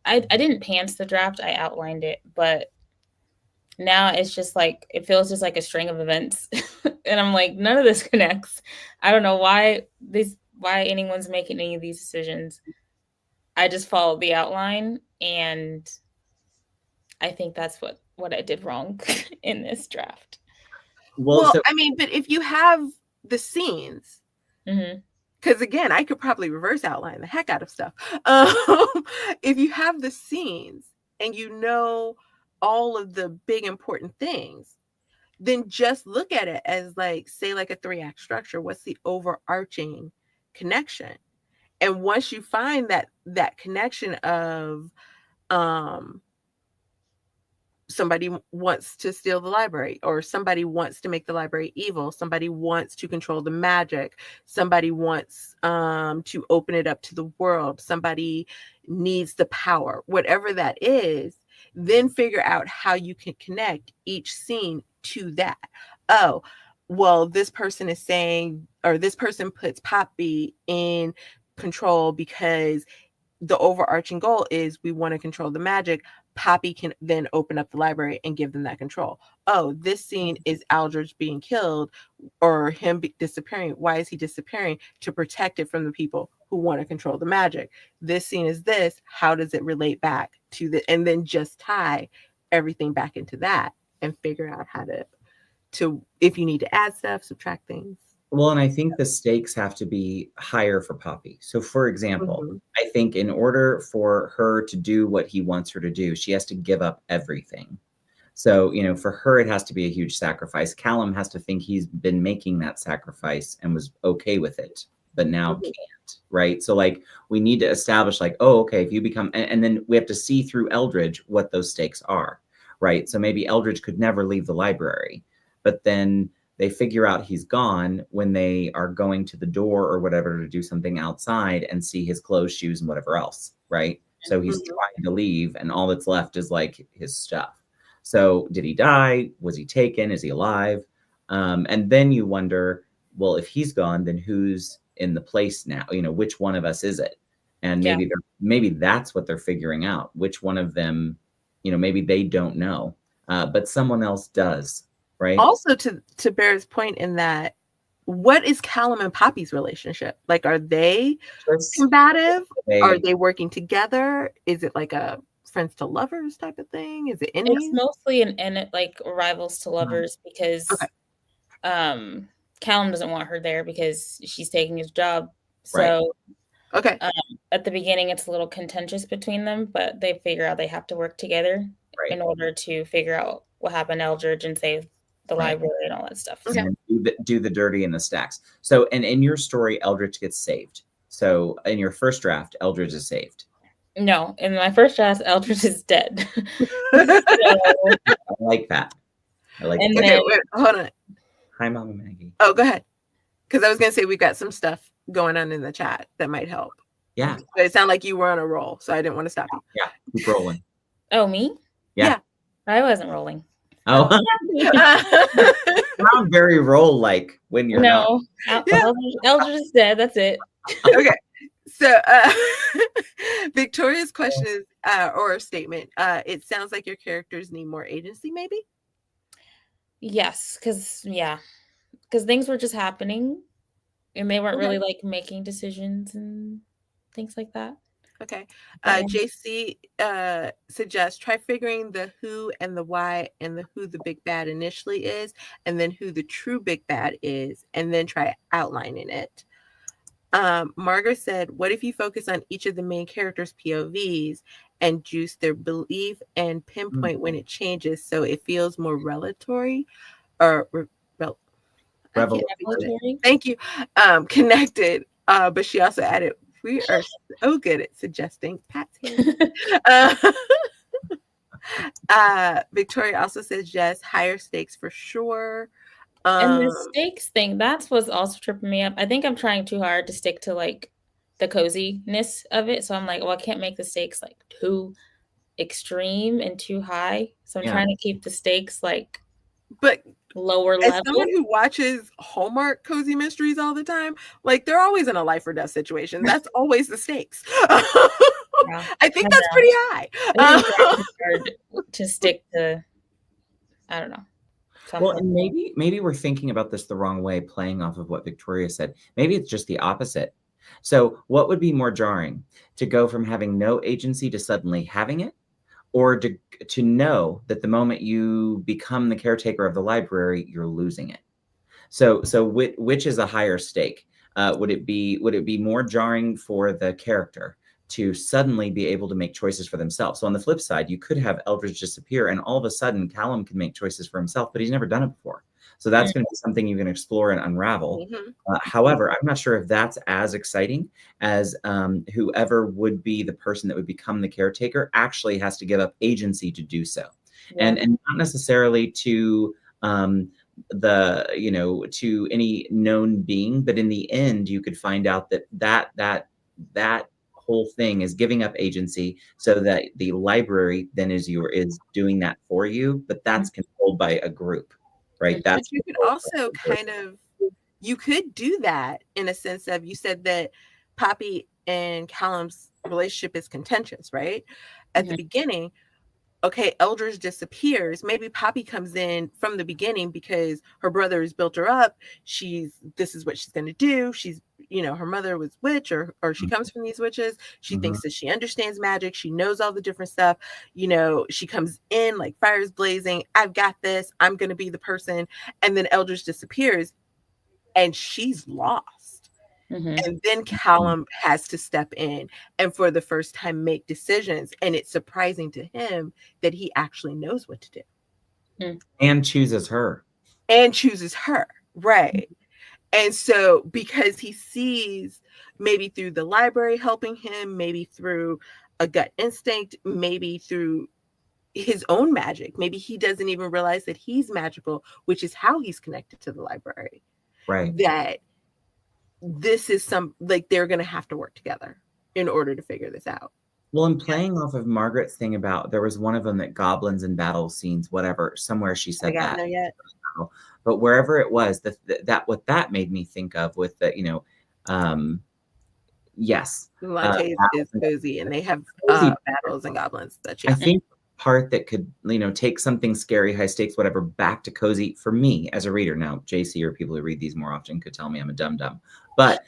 I didn't pants the draft, I outlined it, but now it's just like, it feels just like a string of events. And I'm like, none of this connects. I don't know why anyone's making any of these decisions. I just followed the outline, and I think that's what I did wrong in this draft. Well, I mean, but if you have the scenes, because again, I could probably reverse outline the heck out of stuff. If you have the scenes and you know all of the big important things, then just look at it as like, say, like a 3-act structure. What's the overarching connection? And once you find that connection of somebody wants to steal the library, or somebody wants to make the library evil, somebody wants to control the magic, somebody wants to open it up to the world, somebody needs the power, whatever that is, then figure out how you can connect each scene to that. Oh, well, this person is saying, or this person puts Poppy in control because the overarching goal is we want to control the magic. Poppy can then open up the library and give them that control. Oh, this scene is Aldridge being killed or him disappearing. Why is he disappearing? To protect it from the people who want to control the magic. This scene is this. How does it relate back to the, and then just tie everything back into that and figure out how to if you need to add stuff, subtract things. Well, and I think the stakes have to be higher for Poppy. So, for example, I think in order for her to do what he wants her to do, she has to give up everything. So, for her, it has to be a huge sacrifice. Callum has to think he's been making that sacrifice and was okay with it, but now can't, right? So, like, we need to establish, like, oh, okay, if you become, and then we have to see through Eldridge what those stakes are, right? So maybe Eldridge could never leave the library, but then they figure out he's gone when they are going to the door or whatever to do something outside and see his clothes, shoes, and whatever else, right? So he's trying to leave, and all that's left is like his stuff. So did he die? Was he taken? Is he alive? And then you wonder, well, if he's gone, then who's in the place now? Which one of us is it? And maybe that's what they're figuring out. Which one of them, maybe they don't know, but someone else does. Right. Also, to Barrett's point in that, what is Callum and Poppy's relationship? Like, are they combative? Are they working together? Is it like a friends to lovers type of thing? Is it any? It's mostly an like rivals to lovers, because Callum doesn't want her there because she's taking his job. So at the beginning, it's a little contentious between them, but they figure out they have to work together in order to figure out what happened to Eldridge and save the library and all that stuff. Okay. And do the dirty in the stacks. So, and in your story, Eldridge gets saved. So in your first draft, Eldridge is saved. No, in my first draft, Eldridge is dead. I like that. I like And that. Okay, then- wait, hold on. Hi, Mama Maggie. Oh, go ahead. Because I was going to say we've got some stuff going on in the chat that might help. Yeah. But it sounded like you were on a roll, so I didn't want to stop you. Yeah. Keep rolling. Oh, me? Yeah. I wasn't rolling. Oh, not very roll like when you're not. No, Eldridge is dead. That's it. Okay. So Victoria's question is, or statement, it sounds like your characters need more agency, maybe? Yes, because things were just happening and they weren't really like making decisions and things like that. Okay. Yeah. JC suggests try figuring the who and the why and the who the big bad initially is, and then who the true big bad is, and then try outlining it. Margaret said, what if you focus on each of the main characters' POVs and juice their belief and pinpoint when it changes so it feels more revelatory or Revelatory. Thank you. Connected. But she also added, we are so good at suggesting Pat's hand. Victoria also says yes, higher stakes for sure. And the stakes thing, that's what's also tripping me up. I think I'm trying too hard to stick to like the coziness of it. So I'm like, well, I can't make the stakes like too extreme and too high. So I'm trying to keep the stakes like lower level. As someone who watches Hallmark cozy mysteries all the time, like they're always in a life or death situation. That's always the stakes. I think that's pretty high. Hard to stick to, I don't know. Well, and maybe we're thinking about this the wrong way, playing off of what Victoria said. Maybe it's just the opposite. So what would be more jarring? To go from having no agency to suddenly having it? Or to know that the moment you become the caretaker of the library, you're losing it? So which is a higher stake? Would it be more jarring for the character to suddenly be able to make choices for themselves? So on the flip side, you could have Eldridge disappear and all of a sudden Callum can make choices for himself, but he's never done it before. So that's going to be something you can explore and unravel. However, I'm not sure if that's as exciting as whoever would be the person that would become the caretaker actually has to give up agency to do so. And not necessarily to to any known being, but in the end, you could find out that whole thing is giving up agency so that the library then is doing that for you, but that's controlled by a group, right? But you could also you could do that in a sense of, you said that Poppy and Callum's relationship is contentious, right? At the beginning, okay, Eldridge disappears. Maybe Poppy comes in from the beginning because her brother has built her up. This is what she's going to do. She's, her mother was witch or she comes from these witches. She thinks that she understands magic. She knows all the different stuff. She comes in like fires blazing. I've got this. I'm going to be the person. And then Eldridge disappears and she's lost. And then Callum has to step in and for the first time make decisions. And it's surprising to him that he actually knows what to do. And chooses her. Right. And so because he sees, maybe through the library helping him, maybe through a gut instinct, maybe through his own magic, maybe he doesn't even realize that he's magical, which is how he's connected to the library. Right. That this is they're going to have to work together in order to figure this out. Well, I'm playing off of Margaret's thing about, there was one of them that goblins and battle scenes, whatever, somewhere she said that. Know yet. But wherever it was, what that made me think of with the, yes. Latte is cozy and they have battles and goblins. I think part that could, take something scary, high stakes, whatever, back to cozy for me as a reader. Now, JC or people who read these more often could tell me I'm a dum-dum, but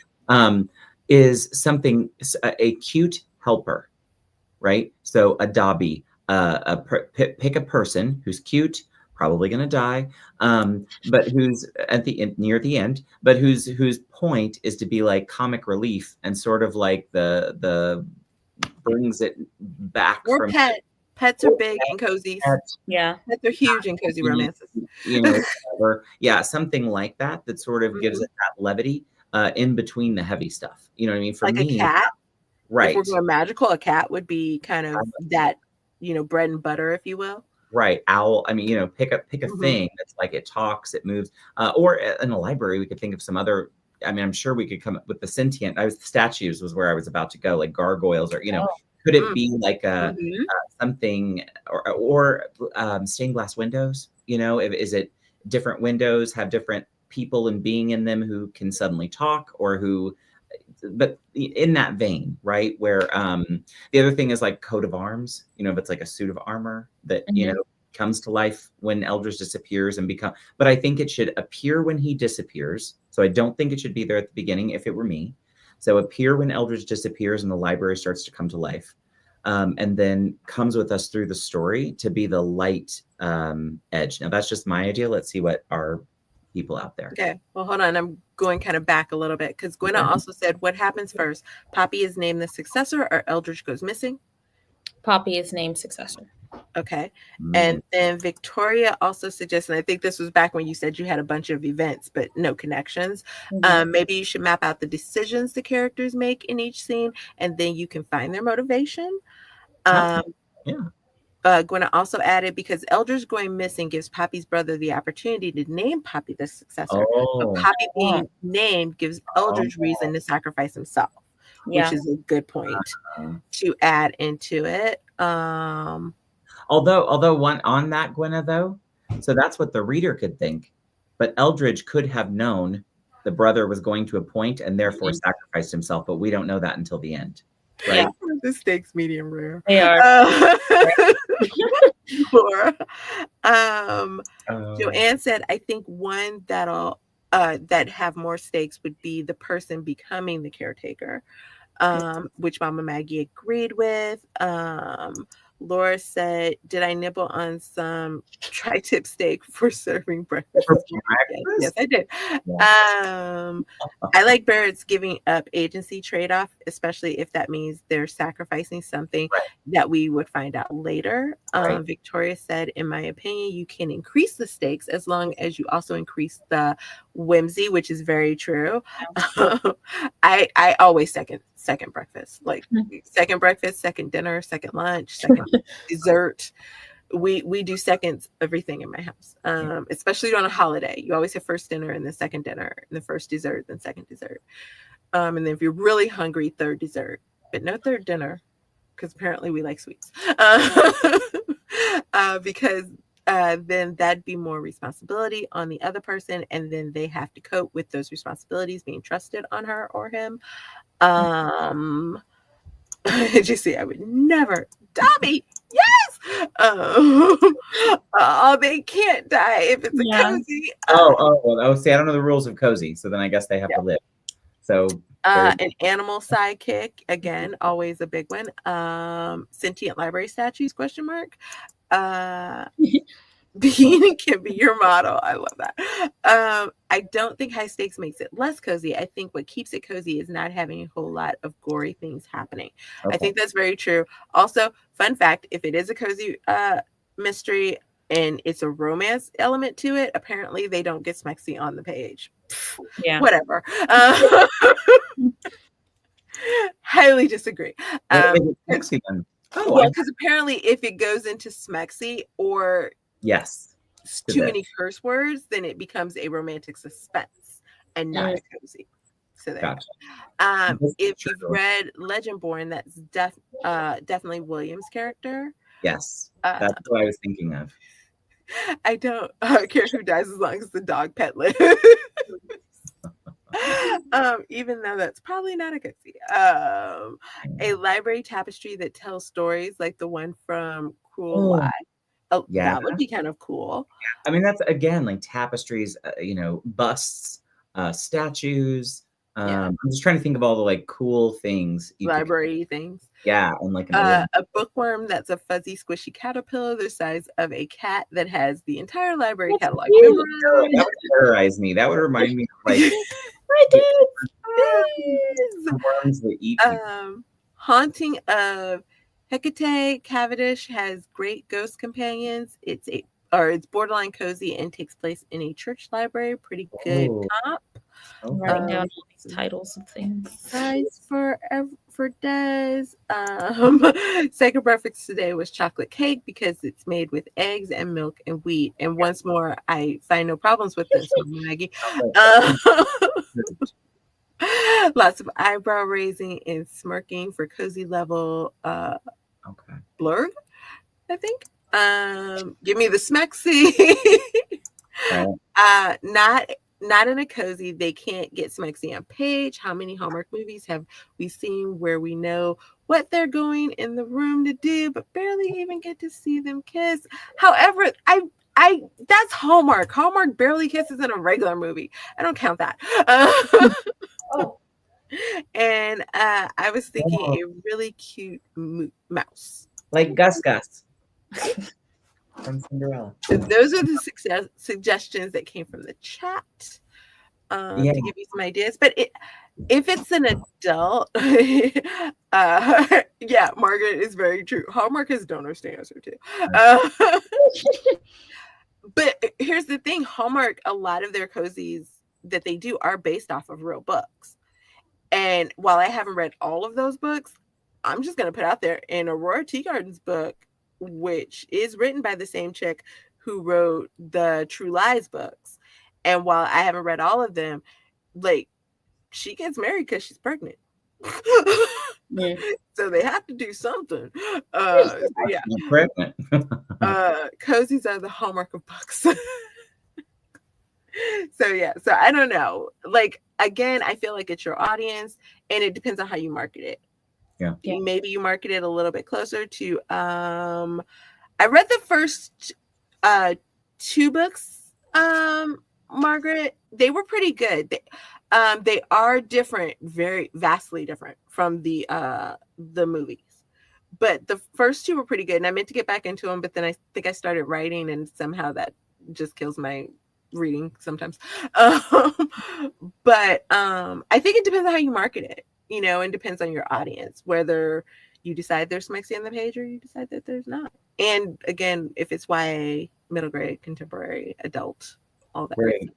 is something, a cute helper, right? So a Dobby, pick a person who's cute, probably going to die, but who's near the end, but whose point is to be like comic relief and sort of like the brings it back. Or pet. Pets are big in cozies. Yeah. Pets are huge in cozy romances. Whatever. Yeah, something like that sort of gives it that levity in between the heavy stuff. You know what I mean? For like me, a cat. right. If we're going magical, a cat would be kind of that, bread and butter, if you will. Right. Owl. I mean, pick a thing that's like it talks, it moves. Or in a library, we could think of some other. I mean, I'm sure we could come up with the sentient. Statues was where I was about to go, like gargoyles, or could it be like a something or stained glass windows? Is it different windows have different people and being in them who can suddenly talk or who. But in that vein, right, where the other thing is like coat of arms, if it's like a suit of armor that comes to life when Eldridge disappears and but I think it should appear when he disappears. So I don't think it should be there at the beginning if it were me. So appear when Eldridge disappears and the library starts to come to life, and then comes with us through the story to be the light edge. Now that's just my idea. Let's see what our people out there. Okay, well, hold on. I'm going kind of back a little bit because Gwynna also said, what happens first? Poppy is named the successor or Eldridge goes missing? Poppy is named successor. Okay. And then Victoria also suggests, and I think this was back when you said you had a bunch of events, but no connections. Maybe you should map out the decisions the characters make in each scene, and then you can find their motivation. Gwynna also added, because Eldridge going missing gives Poppy's brother the opportunity to name Poppy the successor. But Poppy being named gives Eldridge reason to sacrifice himself, which is a good point to add into it. Although one on that, Gwynna, though, so that's what the reader could think. But Eldridge could have known the brother was going to a point and therefore sacrificed himself, but we don't know that until the end. Right? Yeah. The stakes medium rare. They are. Joanne said, I think one that'll that have more stakes would be the person becoming the caretaker, which Mama Maggie agreed with. Laura said, did I nibble on some tri-tip steak for serving breakfast? Yes, I did. I like Barrett's giving up agency trade-off, especially if that means they're sacrificing something that we would find out later. Victoria said, in my opinion, you can increase the stakes as long as you also increase the whimsy, which is very true. I always second breakfast, like second breakfast, second dinner, second lunch, second dessert. We do seconds everything in my house, especially on a holiday. You always have first dinner and then second dinner, and the first dessert, then second dessert, and then if you're really hungry, third dessert, but no third dinner, because apparently we like sweets. Because then that'd be more responsibility on the other person, and then they have to cope with those responsibilities being trusted on her or him. Did you see? I would never, Dobby. Yes. They can't die if it's a cozy. See, I don't know the rules of cozy, so then I guess they have to live. So an animal sidekick, again, always a big one. Sentient library statues? ? Being can be your model. I love that. I don't think high stakes makes it less cozy. I think what keeps it cozy is not having a whole lot of gory things happening. I think that's very true. Also, fun fact, if it is a cozy mystery and it's a romance element to it, apparently they don't get smexy on the page. Whatever. Highly disagree. Smexy then. Because apparently if it goes into smexy or too many curse words, then it becomes a romantic suspense and not a cozy. So there. If you've read Legendborn, that's definitely William's character. Yes, that's what I was thinking of. I don't care who dies as long as the dog pet lives. Even though that's probably not a cozy. A library tapestry that tells stories like the one from Cruel Lie. That would be kind of cool. I mean, that's again like tapestries, busts, statues. I'm just trying to think of all the like cool things. Library things. Yeah, and like a bookworm that's a fuzzy, squishy caterpillar the size of a cat that has the entire library catalog. That would terrorize me. That would remind me of like worms that eat. Haunting of Hecate Cavendish has great ghost companions. It's borderline cozy and takes place in a church library. Pretty good comp. I'm writing down all these titles of things. Nice for Des. Second preference today was chocolate cake because it's made with eggs and milk and wheat. And once more, I find no problems with this, Maggie. Lots of eyebrow raising and smirking for cozy level. Blurg, I think. Give me the smexy. Not in a cozy. They can't get smexy on page. How many Hallmark movies have we seen where we know what they're going in the room to do, but barely even get to see them kiss? However, I that's Hallmark. Hallmark barely kisses in a regular movie. I don't count that. And I was thinking a really cute mouse. Like Gus from Cinderella. So those are the suggestions that came from the chat to give you some ideas. But if it's an adult, Margaret is very true. Hallmark has don't understand answer too. But here's the thing. Hallmark, a lot of their cozies that they do are based off of real books. And while I haven't read all of those books, I'm just going to put out there in Aurora Teagarden's book, which is written by the same chick who wrote the True Lies books. And while I haven't read all of them, like, she gets married because she's pregnant. So they have to do something. Pregnant. Cozies are the Hallmark of books. So I don't know. Like, again, I feel like it's your audience and it depends on how you market it. Yeah. Maybe you market it a little bit closer to I read the first 2 books, Margaret. They were pretty good. They are different, very vastly different from the movies. But the first 2 were pretty good, and I meant to get back into them, but then I think I started writing, and somehow that just kills my reading sometimes. But I think it depends on how you market it, and depends on your audience, whether you decide there's smexy on the page or you decide that there's not. And again, if it's YA, middle grade, contemporary, adult, all that. Right.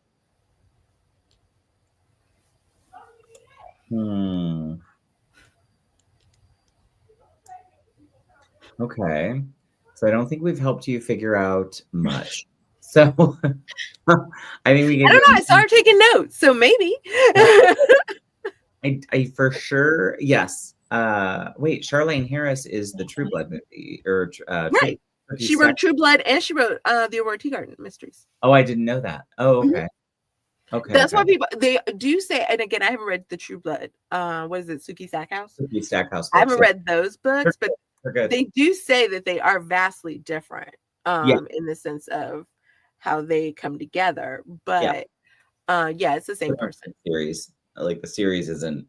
Okay. So I don't think we've helped you figure out much. So I think we can. I don't know. I started taking notes, so maybe. I for sure. Yes. Wait, Charlaine Harris is the True Blood movie, or right? She wrote True Blood, and she wrote the Aurora Teagarden mysteries. Oh, I didn't know that. Oh, okay. Mm-hmm. Okay. That's why they do say, and again, I haven't read the True Blood. What is it, Sookie Stackhouse? Sookie Stackhouse. I haven't read those books, but they do say that they are vastly different in the sense of how they come together. But it's the same person. Series, like the series isn't.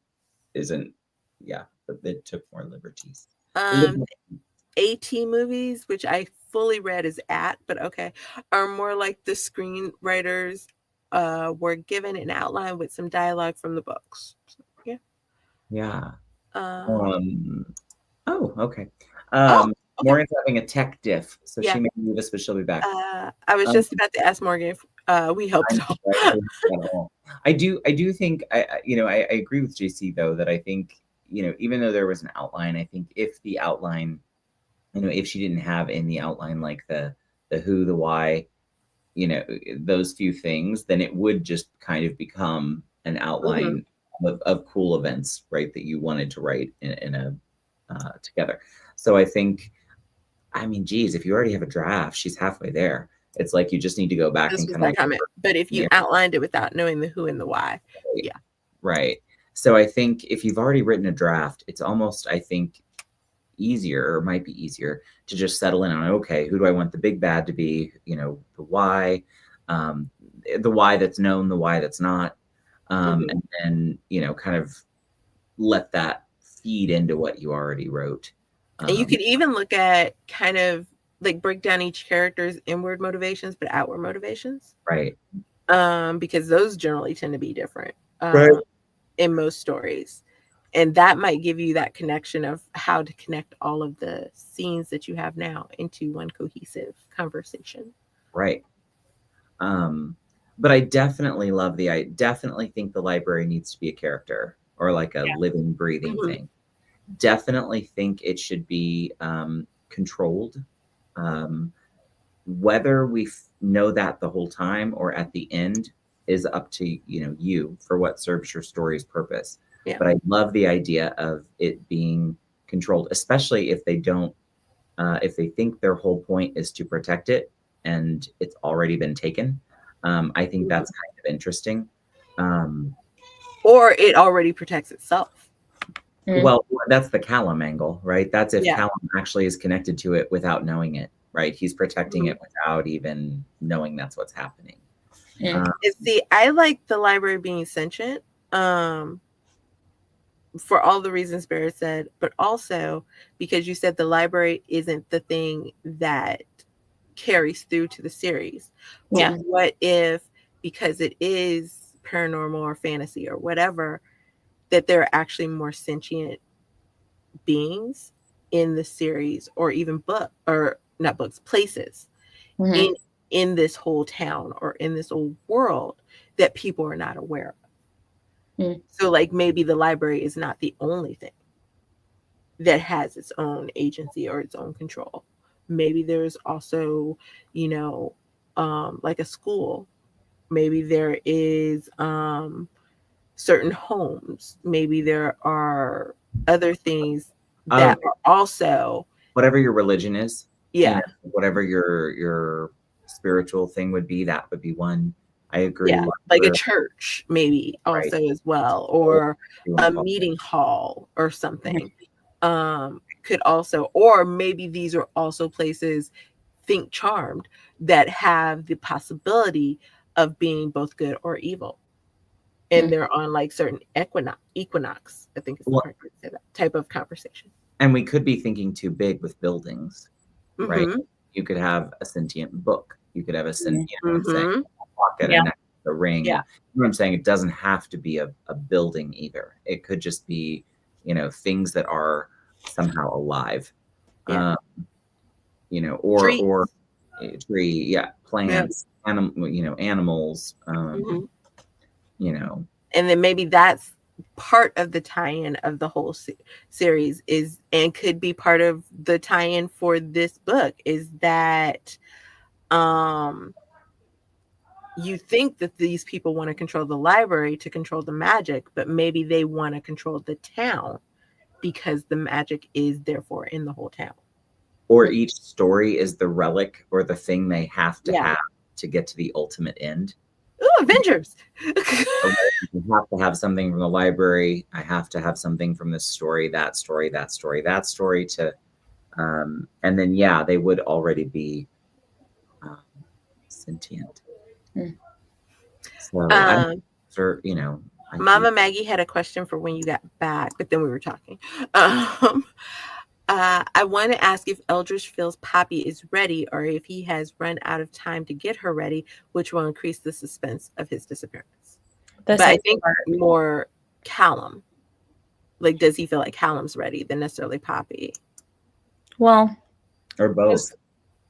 But it took more liberties. AT movies, which I fully read as but okay, are more like the screenwriters were given an outline with some dialogue from the books. So, okay. Morgan's having a tech diff, so she may leave us, but she'll be back. I was just about to ask Morgan if we helped at all. I do think I agree with JC though, that I think, even though there was an outline, I think if the outline, if she didn't have in the outline like the who, the why, those few things, then it would just kind of become an outline of cool events, right, that you wanted to write in a together. So I think, geez, if you already have a draft, she's halfway there. It's like you just need to go back and kind of comment. But if you outlined it without knowing the who and the why, right. So I think if you've already written a draft, it's almost, I think, easier, or might be easier, to just settle in on, okay, who do I want the big bad to be? The why that's known, the why that's not, and then kind of let that feed into what you already wrote. And you could even look at kind of like break down each character's inward motivations, but outward motivations. Right. Because those generally tend to be different in most stories. And that might give you that connection of how to connect all of the scenes that you have now into one cohesive conversation. Right. But I definitely think the library needs to be a character or like a living, breathing Mhm. thing. Definitely think it should be controlled. Um, whether we know that the whole time or at the end is up to you for what serves your story's purpose. Yeah. But I love the idea of it being controlled, especially if they don't if they think their whole point is to protect it and it's already been taken. I think that's kind of interesting. Um, Or it already protects itself. well, that's the Callum angle, right? That's if Yeah. Callum actually is connected to it without knowing it, right? He's protecting Mhm. it without even knowing that's what's happening. Mm. See, I like the library being sentient, for all the reasons Barrett said, but also because you said the library isn't the thing that carries through to the series. But Yeah. what if, because it is paranormal or fantasy or whatever, that there are actually more sentient beings in the series, or even book, or not books, places Mhm. in this whole town or in this old world that people are not aware of. Mm. So like maybe the library is not the only thing that has its own agency or its own control. Maybe there's also, like a school. Maybe there is certain homes. Maybe there are other things that are also, Whatever your religion is, yeah, whatever your spiritual thing would be, that would be one. I agree. yeah, like a church, maybe Right. also as well, or a Involved. meeting hall or something. Could also, or maybe these are also places, think Charmed, that have the possibility of being both good or evil. And they're on like certain equinox, I think is the Well, correct way to say that, type of conversation. and we could be thinking too big with buildings, right? Mm-hmm. You could have a sentient book. You could have a sentient, what I'm saying, Mm-hmm. pocket, Yeah. and the ring. Yeah. And what I'm saying, it doesn't have to be a building either. It could just be, things that are somehow alive. Yeah. Or Trees. a tree, yeah, plants, animals, Mm-hmm. you know, And then maybe that's part of the tie-in of the whole series, is, and could be part of the tie-in for this book, is that you think that these people want to control the library to control the magic, but maybe they want to control the town because the magic is therefore in the whole town. or each story is the relic or the thing they have to Yeah. have to get to the ultimate end. Ooh, Avengers. You have to have something from the library. I have to have something from this story, that story, that story, that story to, and then, yeah, they would already be sentient. Mm. So I'm sure, Mama Maggie had a question for when you got back, but then we were talking. I want to ask if Eldridge feels Poppy is ready, or if he has run out of time to get her ready, which will increase the suspense of his disappearance. But I think more Callum. Like, does he feel like Callum's ready than necessarily Poppy? Well, or both.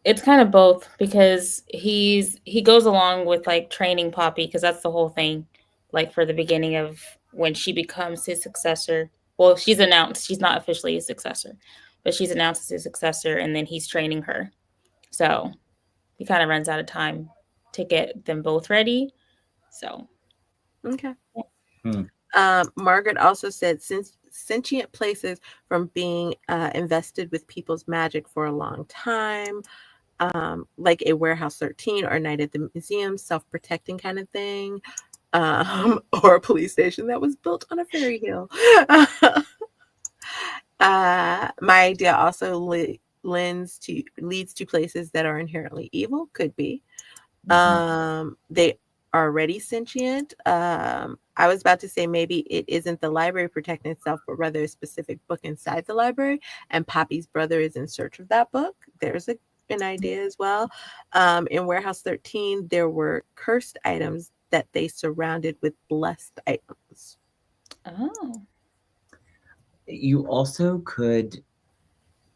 It's kind of both, because he goes along with like training Poppy, because that's the whole thing. Like for the beginning of when she becomes his successor. Well, she's announced she's not officially his successor, but she's announced as his successor, and then he's training her. So he kind of runs out of time to get them both ready. So okay. Margaret also said, since sentient places from being invested with people's magic for a long time, like a Warehouse 13 or Night at the Museum, self-protecting kind of thing, or a police station that was built on a fairy hill. My idea also leads to places that are inherently evil. Could be. They are already sentient. I was about to say maybe it isn't the library protecting itself, but rather a specific book inside the library, and Poppy's brother is in search of that book. There's an idea as well. In Warehouse 13, there were cursed items that they surrounded with blessed items. Oh. You also could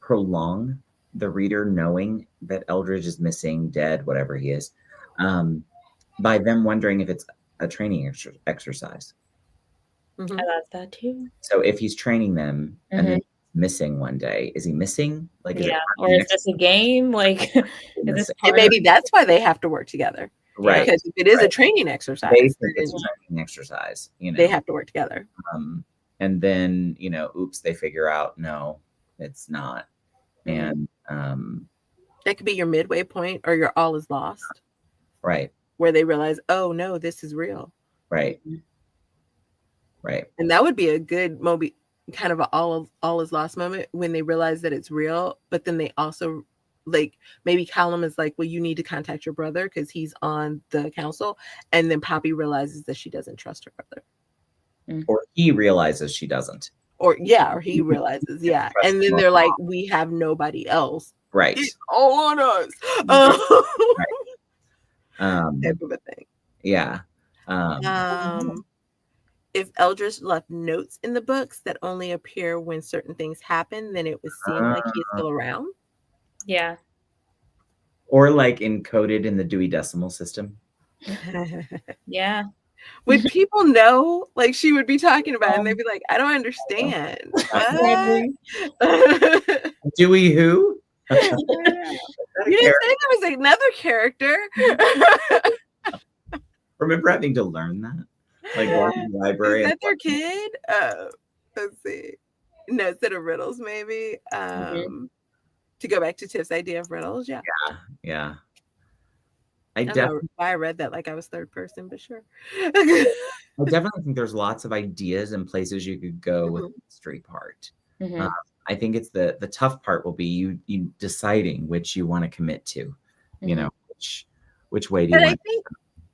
prolong the reader knowing that Eldridge is missing, dead, whatever he is, by them wondering if it's a training exercise. Mhm. I love that too. So if he's training them and then missing one day, is he missing? Like, is it Yeah. part of Or the is this a game? Like, is this missing? And part of maybe that's why they have to work together. Right. Because if it is a right. training They exercise, think it's a then training exercise, you know. they have to work together. And then, you know, oops, they figure out, no, it's not. And that could be your midway point or your all is lost. right. Where they realize, oh no, this is real. Right. Right. And that would be a good movie, kind of an all is lost moment when they realize that it's real, but then they also like maybe Callum is like, well, you need to contact your brother because he's on the council, and then Poppy realizes that she doesn't trust her brother. Or he realizes she doesn't. Or he realizes, yeah. And then they're like, we have nobody else. Right. It's all on us. Right. Type of a thing. Yeah. If Eldridge left notes in the books that only appear when certain things happen, then it would seem like he's still around. Yeah. Or like encoded in the Dewey Decimal System. Yeah. Would people know? Like she would be talking about it and they'd be like, I don't understand. Dewey who? You didn't say there was another character. Remember having to learn that? Like going to the library. Is that their kid? Let's see. No, instead of riddles, maybe. To go back to Tiff's idea of riddles, yeah. Yeah. I don't know why I read that like I was third person, but sure. I definitely think there's lots of ideas and places you could go with the history part. I think it's the tough part will be you deciding which you want to commit to, you know, which way do you want. I think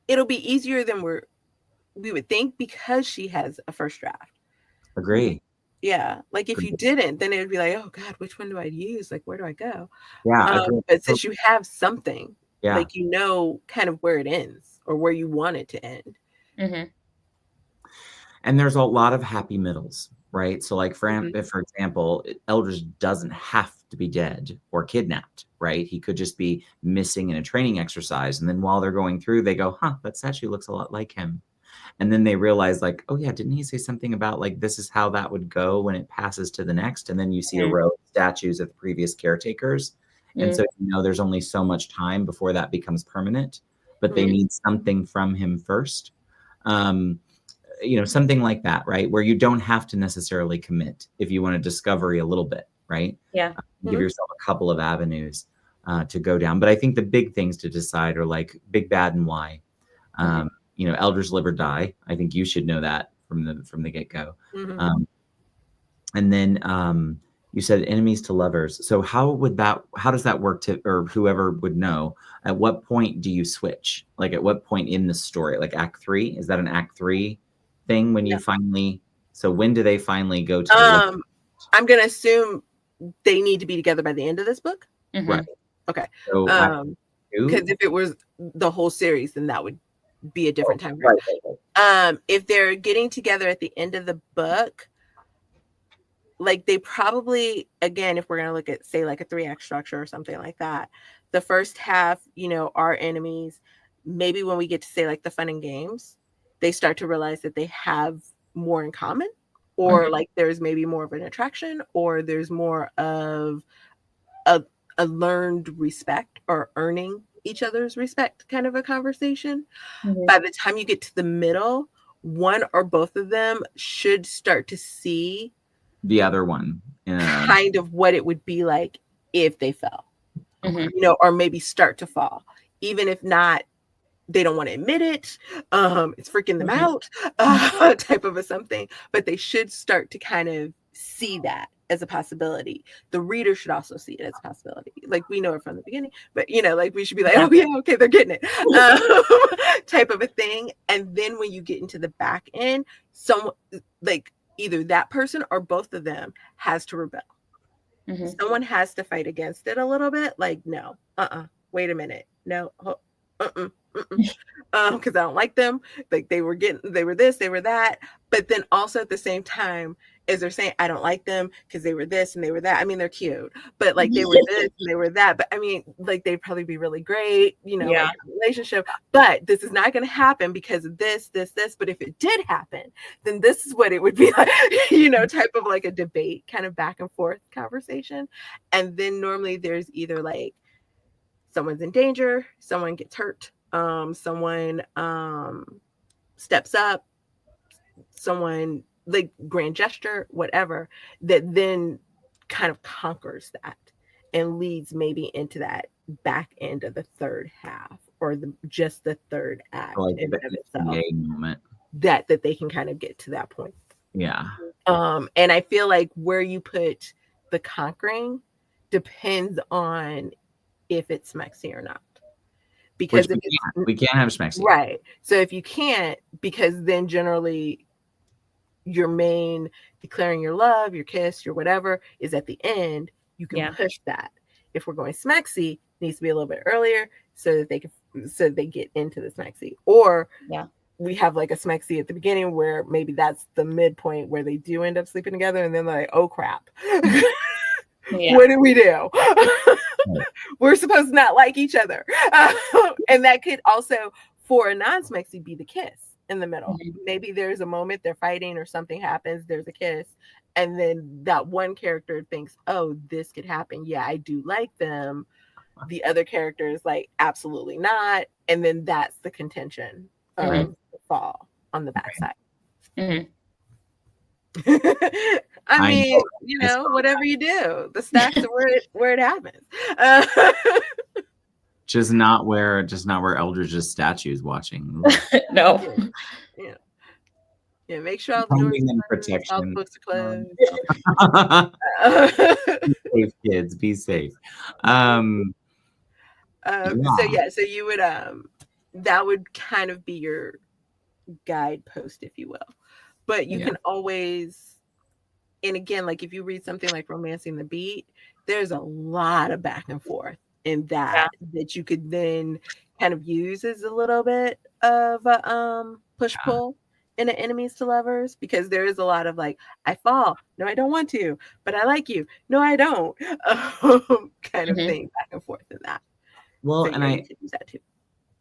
it'll be easier than we would think because she has a first draft. Agree. Yeah, like if you didn't, then it would be like, oh God, which one do I use? Like, where do I go? Yeah, but since you have something, yeah, like you know, kind of where it ends or where you want it to end. And there's a lot of happy middles, right? So, like for example, Eldridge doesn't have to be dead or kidnapped, right? He could just be missing in a training exercise, and then while they're going through, they go, "Huh, that actually looks a lot like him." And then they realize like, oh yeah, didn't he say something about like, this is how that would go when it passes to the next? And then you see a row of statues of the previous caretakers. And so, you know, there's only so much time before that becomes permanent, but they need something from him first. You know, something like that, right? Where you don't have to necessarily commit if you want to discovery a little bit, right? Yeah. Give yourself a couple of avenues to go down. But I think the big things to decide are like big, bad, and why. You know, Eldridge live or die. I think you should know that from the get-go. And then you said enemies to lovers. So how does that work or whoever would know, at what point do you switch? Like at what point in the story? Like Act 3? Is that an Act 3 thing when you finally, so when do they finally go to I'm gonna assume they need to be together by the end of this book. Right. Okay. So because if it was the whole series, then that would be a different time frame. Right. If they're getting together at the end of the book, like they probably, again, if we're going to look at say like a 3-act structure or something like that, the first half, you know, are enemies. Maybe when we get to say like the fun and games, they start to realize that they have more in common, or like there's maybe more of an attraction, or there's more of a learned respect or earning each other's respect kind of a conversation. By the time you get to the middle, one or both of them should start to see the other one kind of what it would be like if they fell, you know, or maybe start to fall, even if not, they don't want to admit it. It's freaking them out, type of a something, but they should start to kind of see that as a possibility. The reader should also see it as a possibility. Like we know it from the beginning, but you know, like we should be like, oh yeah, okay, they're getting it, type of a thing. And then when you get into the back end, someone like either that person or both of them has to rebel. Someone has to fight against it a little bit. Like, no, wait a minute, no, because I don't like them. Like they were this, they were that. But then also at the same time, is they're saying, I don't like them because they were this and they were that. I mean, they're cute, but like they were this and they were that. But I mean, like they'd probably be really great, you know, like a relationship. But this is not going to happen because of this. But if it did happen, then this is what it would be like, you know, type of like a debate, kind of back and forth conversation. And then normally there's either like someone's in danger, someone gets hurt, someone steps up, someone like grand gesture, whatever, that then kind of conquers that and leads maybe into that back end of the third half or just the third act like in and of itself, moment. that they can kind of get to that point. Yeah. And I feel like where you put the conquering depends on if it's smexy or not. Because if we can't have smexy. Right. So if you can't, because then generally your main declaring your love, your kiss, your whatever is at the end, you can push that. If we're going smexy, it needs to be a little bit earlier so that they get into the smexy. Or we have like a smexy at the beginning where maybe that's the midpoint where they do end up sleeping together and then they're like, oh crap. What did we do? We're supposed to not like each other. And that could also, for a non-smexy, be the kiss in the middle. Maybe there's a moment they're fighting or something happens, there's a kiss, and then that one character thinks, oh, this could happen. Yeah, I do like them. The other character is like, absolutely not. And then that's the contention of the fall on the backside. I mean, you know, whatever you do, the stacks are where it happens. Just not where Eldridge's statue is watching. No. Yeah. Make sure all the doors and protection. All the books are closed. Be safe, kids. Be safe. So you would that would kind of be your guidepost, if you will. But you can always, and again, like if you read something like Romancing the Beat, there's a lot of back and forth in that you could then kind of use as a little bit of a push-pull in an enemies to lovers, because there is a lot of like, I fall, no I don't want to, but I like you, no I don't, kind of thing back and forth in that. Well, so and I could use that too.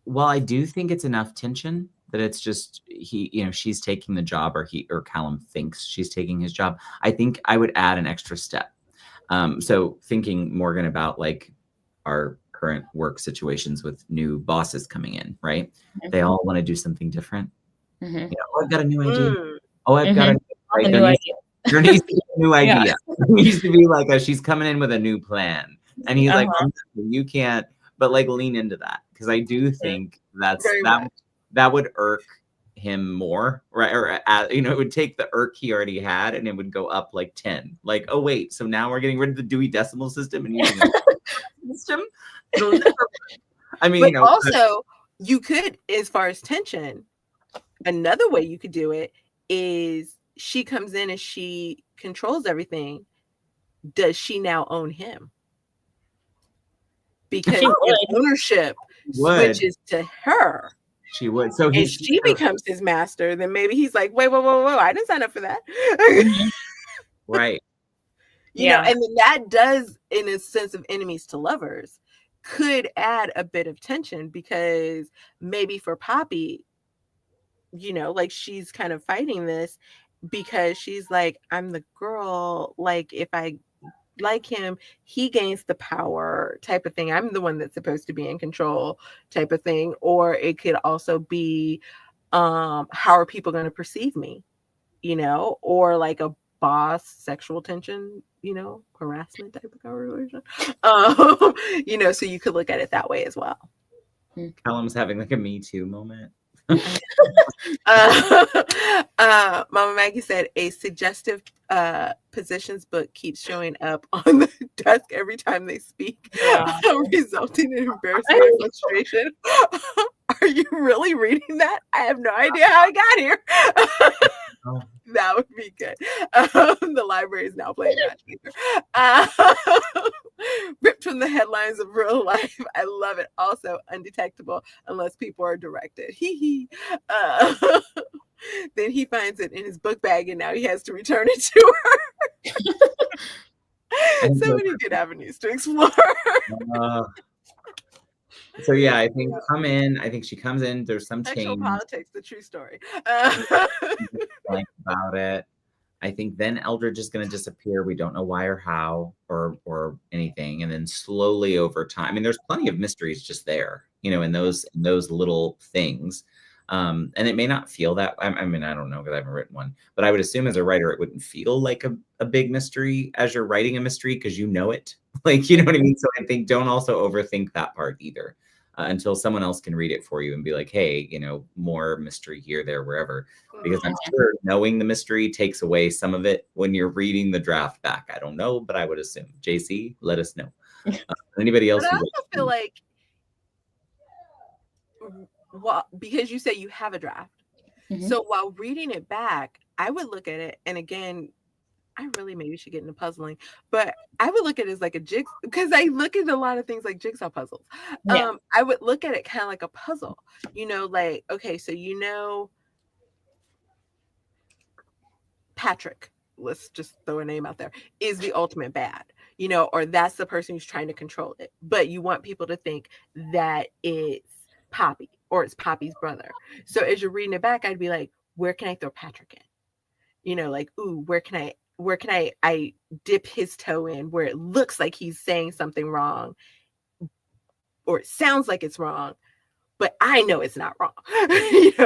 Well, I do think it's enough tension that it's just she's taking the job, or Callum thinks she's taking his job. I think I would add an extra step. So thinking, Morgan, about like our current work situations with new bosses coming in, right? They all want to do something different. Oh, I've got a new idea. Oh, I've got a new idea. There needs to be a new idea. It needs to be like she's coming in with a new plan. And he's like, you can't, but like lean into that. Because I do think that would irk him more, right? Or it would take the irk he already had and it would go up like 10. Like, oh wait, so now we're getting rid of the Dewey Decimal System and using a system. I mean, but also you could, as far as tension, another way you could do it is she comes in and she controls everything. Does she now own him? Because ownership switches to her. She would. So if she becomes his master, then maybe he's like, wait, whoa, I didn't sign up for that. Right. You know, and then that does, in a sense of enemies to lovers, could add a bit of tension, because maybe for Poppy, like she's kind of fighting this because she's like, I'm the girl. Like if I like him, he gains the power type of thing. I'm the one that's supposed to be in control type of thing. Or it could also be, how are people going to perceive me? Or like a boss sexual tension, harassment type of conversation. So you could look at it that way as well. Callum's having like a Me Too moment. Mama Maggie said a suggestive positions book keeps showing up on the desk every time they speak, resulting in embarrassment and frustration. Are you really reading that? I have no idea how I got here. That would be good. The library is now playing that. Ripped from the headlines of real life. I love it. Also undetectable unless people are directed. Then he finds it in his book bag, and now he has to return it to her. So many good avenues to explore. So yeah, I think she comes in, there's some Sexual change. politics, the true story. Like about it. I think then Eldridge is going to disappear. We don't know why or how or anything. And then slowly over time, I mean, there's plenty of mysteries just there, in those little things. And it may not feel that. I mean, I don't know because I haven't written one, but I would assume as a writer, it wouldn't feel like a big mystery as you're writing a mystery because you know it. Like, you know what I mean? So I think don't also overthink that part either. Until someone else can read it for you and be like, hey, more mystery here, there, wherever. Because I'm sure knowing the mystery takes away some of it when you're reading the draft back. I don't know, but I would assume. JC, let us know. Anybody else? But I also feel like, because you say you have a draft. Mm-hmm. So while reading it back, I would look at it, and again, I really maybe should get into puzzling, but I would look at it as like a jigsaw, because I look at a lot of things like jigsaw puzzles. Yeah. I would look at it kind of like a puzzle, like, okay, so Patrick, let's just throw a name out there, is the ultimate bad, or that's the person who's trying to control it. But you want people to think that it's Poppy or it's Poppy's brother. So as you're reading it back, I'd be like, where can I throw Patrick in? Like, ooh, where can I dip his toe in where it looks like he's saying something wrong, or it sounds like it's wrong, but I know it's not wrong,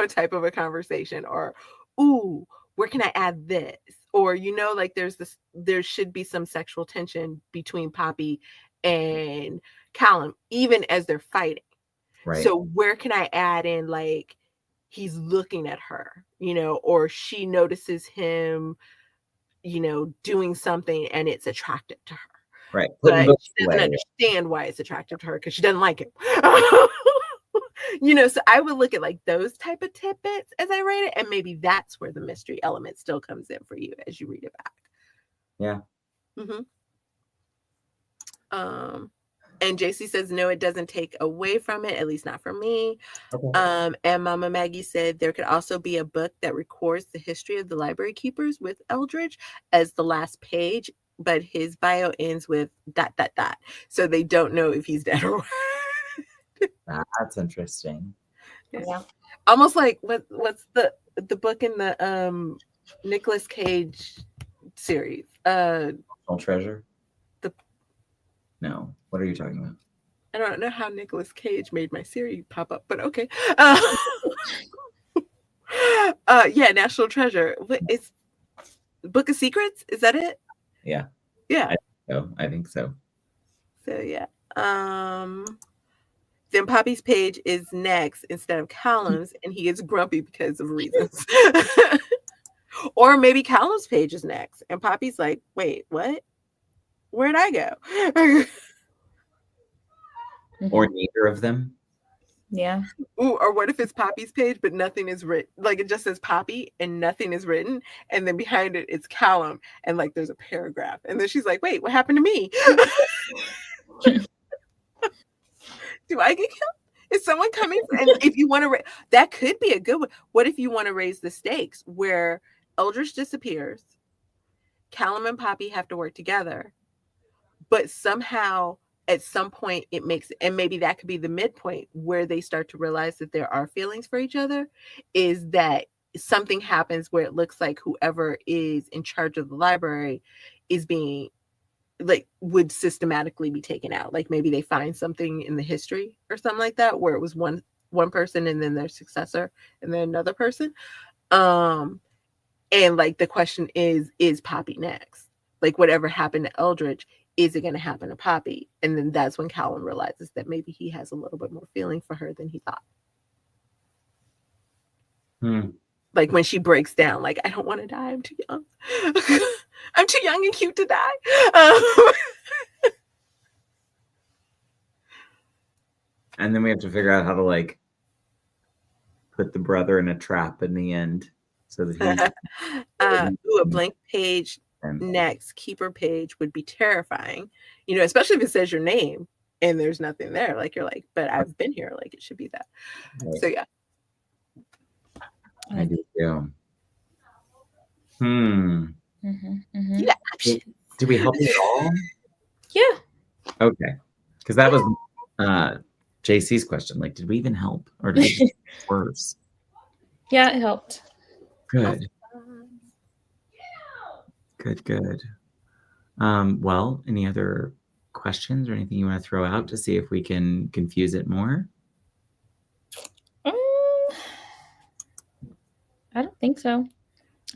type of a conversation. Or, ooh, where can I add this? Or, like there should be some sexual tension between Poppy and Callum, even as they're fighting. Right. So where can I add in, like, he's looking at her, or she notices him, doing something and it's attractive to her. Right. But she doesn't understand why it's attractive to her because she doesn't like him. So I would look at like those type of tidbits as I write it, and maybe that's where the mystery element still comes in for you as you read it back. Yeah. Mm-hmm. And JC says, no, it doesn't take away from it, at least not for me. Okay. And Mama Maggie said there could also be a book that records the history of the library keepers with Eldridge as the last page, but his bio ends with ... So they don't know if he's dead or what. That's interesting. Yeah. Almost like what's the book in the Nicolas Cage series? National Treasure? No. What are you talking about? I don't know how Nicolas Cage made my series pop up, but okay. Yeah, National Treasure. It's Book of Secrets? Is that it? Yeah. Yeah. I think so. So yeah. Then Poppy's page is next instead of Callum's, and he is grumpy because of reasons. Or maybe Callum's page is next, and Poppy's like, wait, what? Where'd I go? Or neither of them. Yeah. Ooh, or what if it's Poppy's page, but nothing is written? Like it just says Poppy and nothing is written. And then behind it, it's Callum. And like there's a paragraph. And then she's like, wait, what happened to me? Do I get killed? Is someone coming? And if you want to, that could be a good one. What if you want to raise the stakes where Eldridge disappears, Callum and Poppy have to work together, but somehow at some point it makes, and maybe that could be the midpoint where they start to realize that there are feelings for each other, is that something happens where it looks like whoever is in charge of the library is being like would systematically be taken out. Like maybe they find something in the history or something like that where it was one person and then their successor and then another person. And like the question is Poppy next? Like whatever happened to Eldridge, is it going to happen to Poppy? And then that's when Callum realizes that maybe he has a little bit more feeling for her than he thought. Like when she breaks down, like, I don't want to die. I'm too young. I'm too young and cute to die. And then we have to figure out how to like put the brother in a trap in the end so that he a blank page next keeper page would be terrifying, especially if it says your name and there's nothing there. Like you're like, but I've been here, like it should be that. Right. So yeah. I do too. Hmm. Yeah, options. Do we help you at all? Yeah. Okay. Because that was JC's question. Like, did we even help? Or did it just get worse? Yeah, it helped. Good. Good. Well, any other questions or anything you want to throw out to see if we can confuse it more? I don't think so.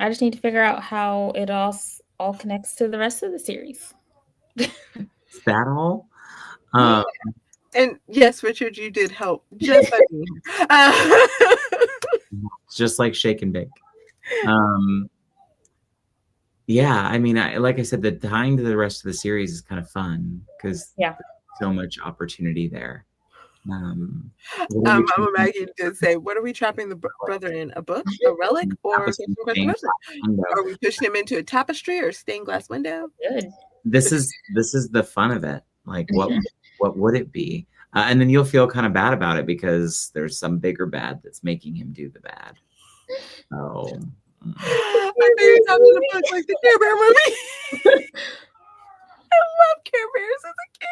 I just need to figure out how it all connects to the rest of the series. Is that all? Yeah. And yes, Richard, you did help just by being here. Just like shake and bake. Yeah, I mean, like I said, the tying to the rest of the series is kind of fun because Yeah. there's so much opportunity there. Mama Maggie did say, "What are we trapping the brother in? A book, a relic, or are we pushing him into a tapestry or stained glass window?" Good. This is the fun of it. Like, what would it be? And then you'll feel kind of bad about it because there's some bigger bad that's making him do the bad. Oh. I know you're talking a book like the Care Bear movie. I love Care Bears as a kid.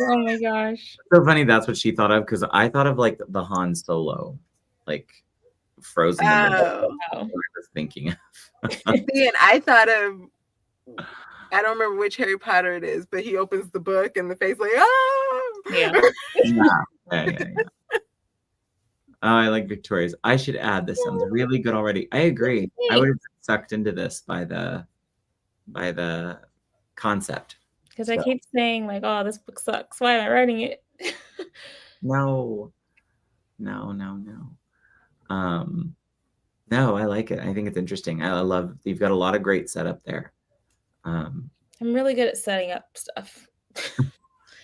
Oh my gosh. So funny that's what she thought of because I thought of like the Han Solo, like Frozen. Oh. I was thinking of. See, and I thought of, I don't remember which Harry Potter it is, but he opens the book and the face like, oh. Yeah. Oh, I like Victoria's. I should add, this sounds really good already. I agree. I would have been sucked into this by the concept. Because I keep saying like, oh, this book sucks. Why am I writing it? No. No, I like it. I think it's interesting. I love, you've got a lot of great setup there. I'm really good at setting up stuff.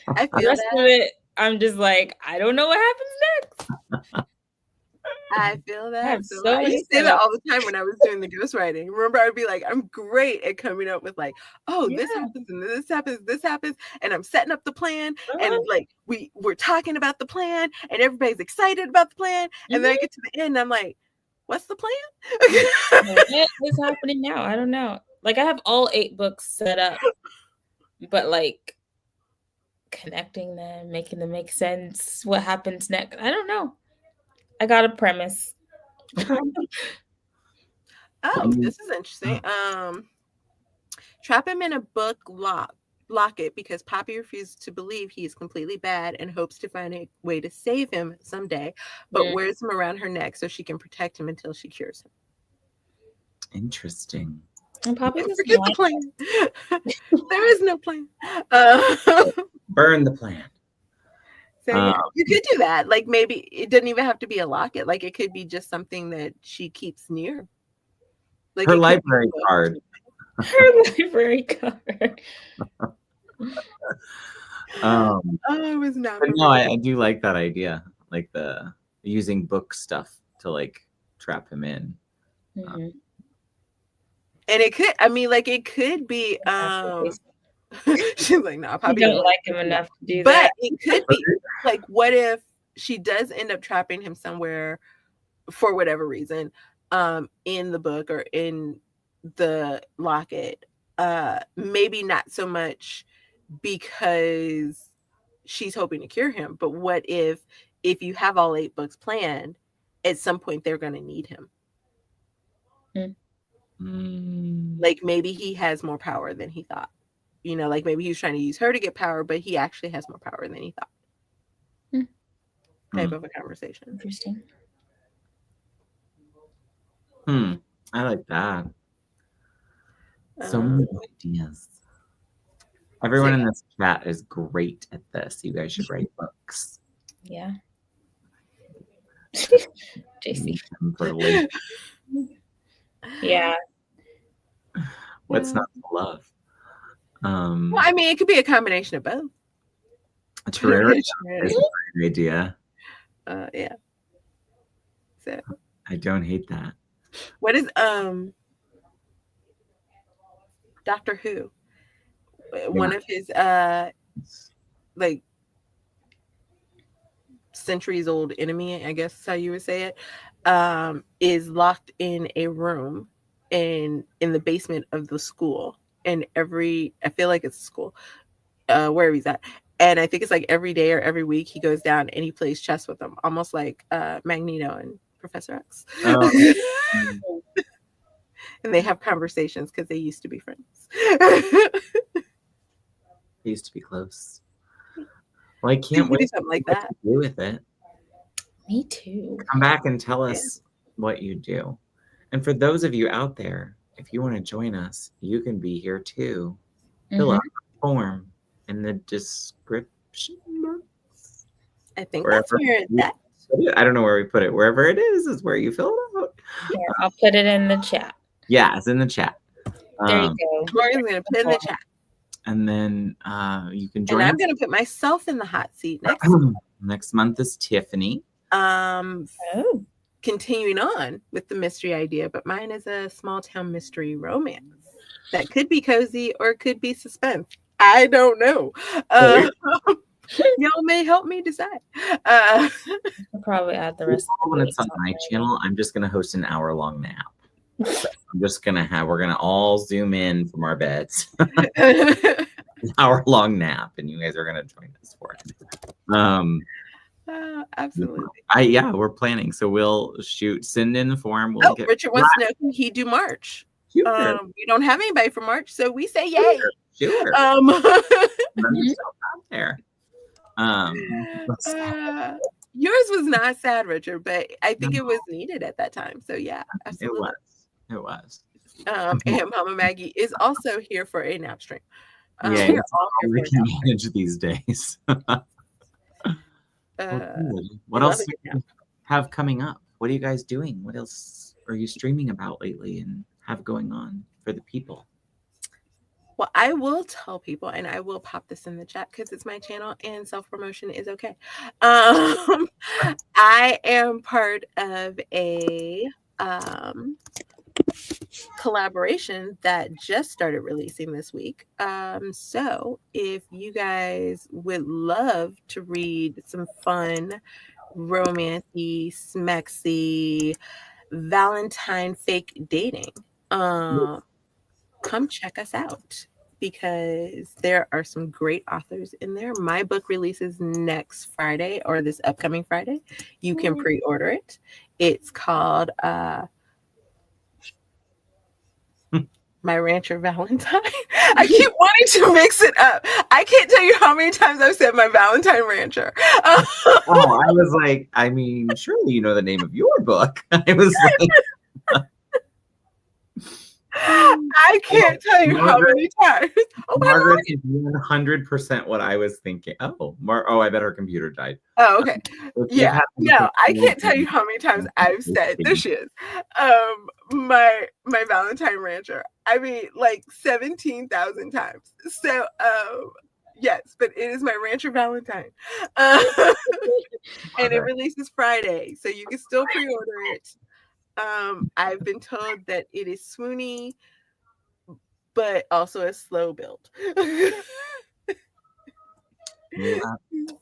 I feel the rest of it, I'm just like, I don't know what happens next. I feel that. I used to say that all the time when I was doing the ghostwriting. Remember, I'd be like, I'm great at coming up with like, oh, this happens and this happens, and I'm setting up the plan, and like we're talking about the plan, and everybody's excited about the plan, and then I get to the end, and I'm like, what's the plan? What is happening now? I don't know. Like I have all 8 books set up, but like connecting them, making them make sense, what happens next, I don't know. I got a premise. Oh, this is interesting. Trap him in a book locket because Poppy refuses to believe he is completely bad and hopes to find a way to save him someday, but wears him around her neck so she can protect him until she cures him. Interesting. And Poppy forget the plan. There is no plan. Burn the plan. So you could do that. Like maybe it doesn't even have to be a locket. Like it could be just something that she keeps near. Like her library card. Her library card. It was not. No, I do like that idea. Like the using book stuff to like trap him in. Mm-hmm. And it could. I mean, like it could be. She's like, no, Poppy don't like him enough to do but that. But it could be like, what if she does end up trapping him somewhere for whatever reason, in the book or in the locket? Maybe not so much because she's hoping to cure him, but what if you have all 8 books planned, at some point they're going to need him? Like maybe he has more power than he thought. You know, like maybe he was trying to use her to get power, but he actually has more power than he thought. Type of a conversation. Interesting. I like that. So many ideas. Everyone in this chat is great at this. You guys should write books. Yeah. JC. Yeah. What's not to love? Well, I mean, it could be a combination of both. A Terraria is a great idea. Yeah. So I don't hate that. What is Doctor Who? One of his like centuries old enemy, I guess is how you would say it, is locked in a room in the basement of the school. And I feel like it's a school, wherever he's at. And I think it's like every day or every week he goes down and he plays chess with them, almost like Magneto and Professor X. Oh. And they have conversations because they used to be friends. They used to be close. Well, I can't wait do something like that. to do with it. Me too. Come back and tell us what you do. And for those of you out there, if you want to join us, you can be here too. Fill out the form in the description box. I think that's where it's at. I don't know where we put it. Wherever it is where you fill it out. Yeah, I'll put it in the chat. Yeah, it's in the chat. There you go. Morgan's going to put it in the chat. And then you can join. And I'm going to put myself in the hot seat next. Next month is Tiffany. Continuing on with the mystery idea, but mine is a small town mystery romance that could be cozy or could be suspense. I don't know. Y'all may help me decide. I'll probably add the rest. When it's on my channel, I'm just going to host an hour-long nap. So I'm just going to we're going to all zoom in from our beds. An hour-long nap, and you guys are going to join us for it. Absolutely. We're planning. So we'll send in the form. Richard wants to know, can he do March? Sure. We don't have anybody for March, so we say yay. Sure. Out there. Yours was not sad, Richard, but I think it was needed at that time. So yeah, absolutely. It was. And Mama Maggie is also here for a nap stream. Yeah, that's all we can manage these days. What else do you have coming up? What are you guys doing? What else are you streaming about lately and have going on for the people? Well, I will tell people, and I will pop this in the chat because it's my channel and self-promotion is okay. I am part of a collaboration that just started releasing this week. So if you guys would love to read some fun, romancy, smexy, Valentine fake dating, come check us out because there are some great authors in there. My book releases next Friday or this upcoming Friday. You can pre-order it. It's called My Rancher Valentine. I keep wanting to mix it up. I can't tell you how many times I've said My Valentine Rancher. I was like, I mean, surely you know the name of your book. I was like, I can't tell you how many times. Margaret is 100% what I was thinking. I bet her computer died. Oh, okay. Yeah. No, I can't tell you how many times I've said there she is. My Valentine Rancher. I mean, like 17,000 times. So yes, but it is My Rancher Valentine. And it releases Friday. So you can still pre-order it. I've been told that it is swoony, but also a slow build.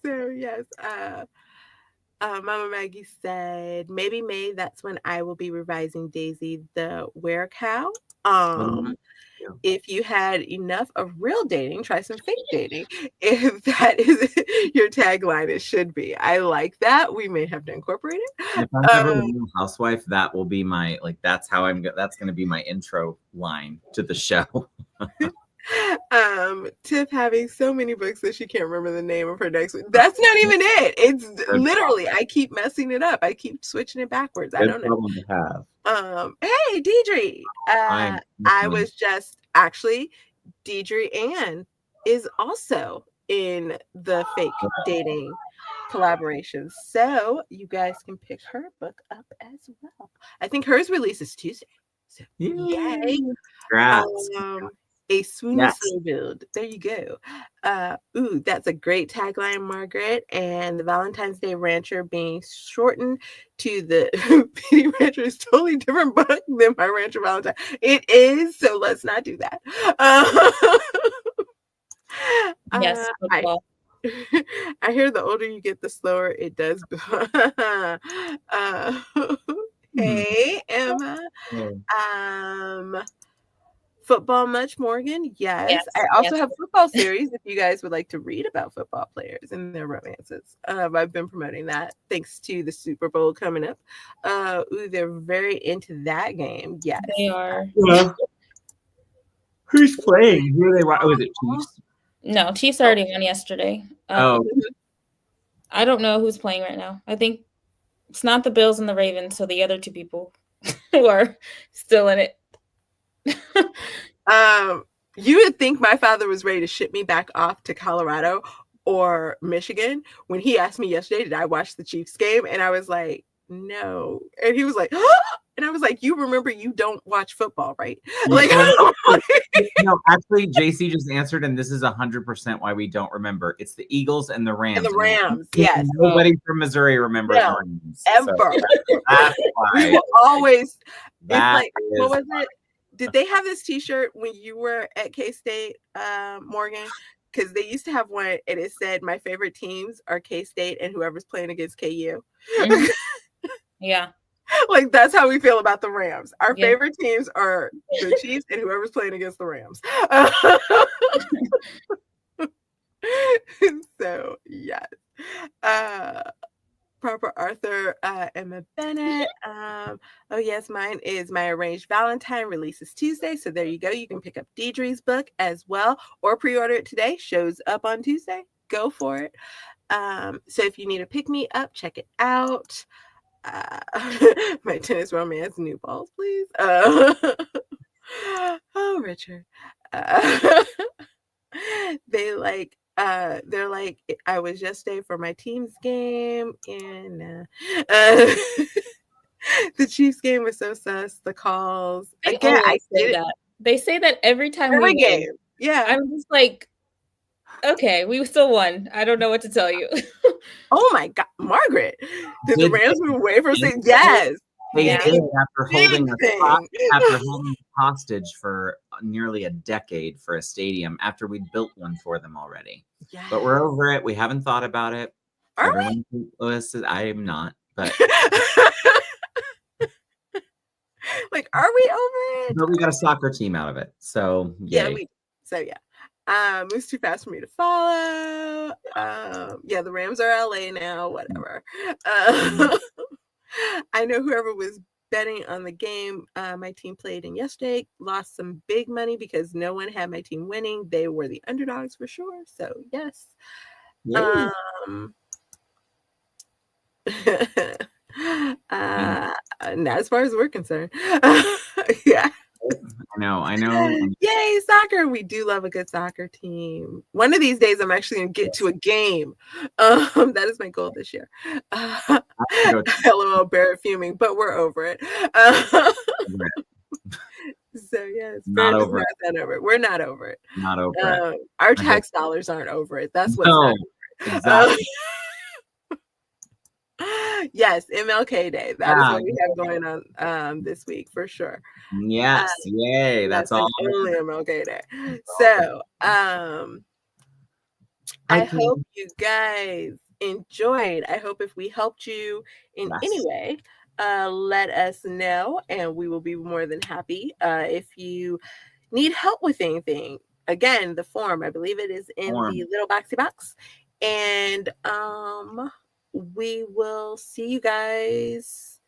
So yes, Mama Maggie said maybe May. That's when I will be revising Daisy the Werecow. If you had enough of real dating, try some fake dating. If that is your tagline, it should be. I like that. We may have to incorporate it. If I'm ever a new housewife, that will be my that's going to be my intro line to the show. Tiff having so many books that she can't remember the name of her next one. That's not even it. It's literally I keep messing it up. I keep switching it backwards. I don't know. Problem to have. Hey, Desiree. I was just actually Desiree Ann is also in the fake dating collaboration. So you guys can pick her book up as well. I think hers releases Tuesday. So yay. Congrats. A swoony slow build. There you go. That's a great tagline, Margaret. And the Valentine's Day Rancher being shortened to the Petey Rancher is totally different book than My Rancher Valentine. It is, so let's not do that. Yes, I hear the older you get, the slower it does. Hey, Emma. Football much, Morgan? Yes. I also have football series if you guys would like to read about football players and their romances. I've been promoting that thanks to the Super Bowl coming up. They're very into that game. Yes. They are. Who's playing? Who are they? Oh, is it Chiefs? No, Chiefs already won yesterday. I don't know who's playing right now. I think it's not the Bills and the Ravens, so the other two people who are still in it. You would think my father was ready to ship me back off to Colorado or Michigan when he asked me yesterday, did I watch the Chiefs game? And I was like, no. And he was like, and I was like, you remember you don't watch football, right? Like, no, actually, JC just answered, and this is 100% why we don't remember. It's the Eagles and the Rams. And the Rams, yes. Nobody from Missouri remembers the Rams. Ever. So that's why. We will always, it's like, what was it? Did they have this T-shirt when you were at K-State, Morgan? Because they used to have one, and it said, my favorite teams are K-State and whoever's playing against KU. Mm-hmm. Yeah. Like, that's how we feel about the Rams. Our favorite teams are the Chiefs and whoever's playing against the Rams. So, yes. Proper Arthur, Emma Bennett. Oh, yes, mine is My Arranged Valentine, releases Tuesday. So there you go. You can pick up Deidre's book as well or pre-order it today. Shows up on Tuesday. Go for it. So if you need a pick-me-up, check it out. My tennis romance, new balls, please. Oh, Richard. They're like, I was yesterday for my team's game, and the Chiefs game was so sus. The calls again. I say that. They say that every time we game. Yeah, I'm just like, okay, we still won. I don't know what to tell you. Oh my God, Margaret! Did the Rams move away from saying yes? They did after holding us hostage for nearly a decade for a stadium after we'd built one for them already. Yes. But we're over it. We haven't thought about it. Everyone I am not, but like, are we over it? But we got a soccer team out of it. So yay. Moves too fast for me to follow. The Rams are LA now, whatever. I know whoever was betting on the game my team played in yesterday lost some big money because no one had my team winning. They were the underdogs for sure. So yes. Yeah. Not as far as we're concerned. Yeah. I know. Yay, soccer. We do love a good soccer team. One of these days I'm actually going to get to a game. That is my goal this year. LOL, Barrett fuming, but we're over it. So yes, not over it. We're not over it. Not over it. Our tax dollars aren't over it. That's what's not over it. Exactly. Yes, MLK Day. That is what we have going on this week for sure. Yes, yay! That's all. Only MLK Day. So, I hope you guys enjoyed. I hope if we helped you in any way, let us know, and we will be more than happy. If you need help with anything, again, the form, I believe it is in the little boxy box, and we will see you guys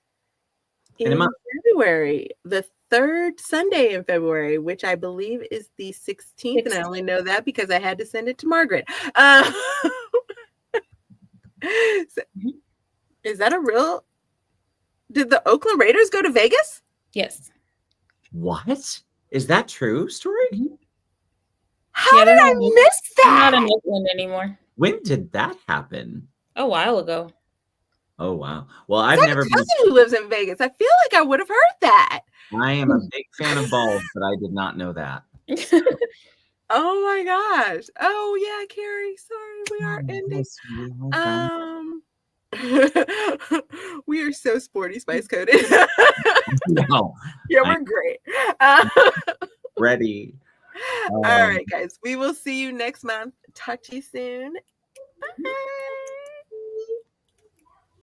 in February, the third Sunday in February, which I believe is the 16th. And I only know that because I had to send it to Margaret. So, is that a real? Did the Oakland Raiders go to Vegas? Yes. What? Is that true story? How did I miss that? Not in Oakland anymore. When did that happen? A while ago. Oh wow. Well, I've never been. Cousin who lives in Vegas. I feel like I would have heard that. I am a big fan of balls, but I did not know that. Oh my gosh. Oh yeah, Carrie. Sorry, we are ending. We are so sporty, spice coded. No, yeah, we're great. Ready. All right, guys. We will see you next month. Talk to you soon.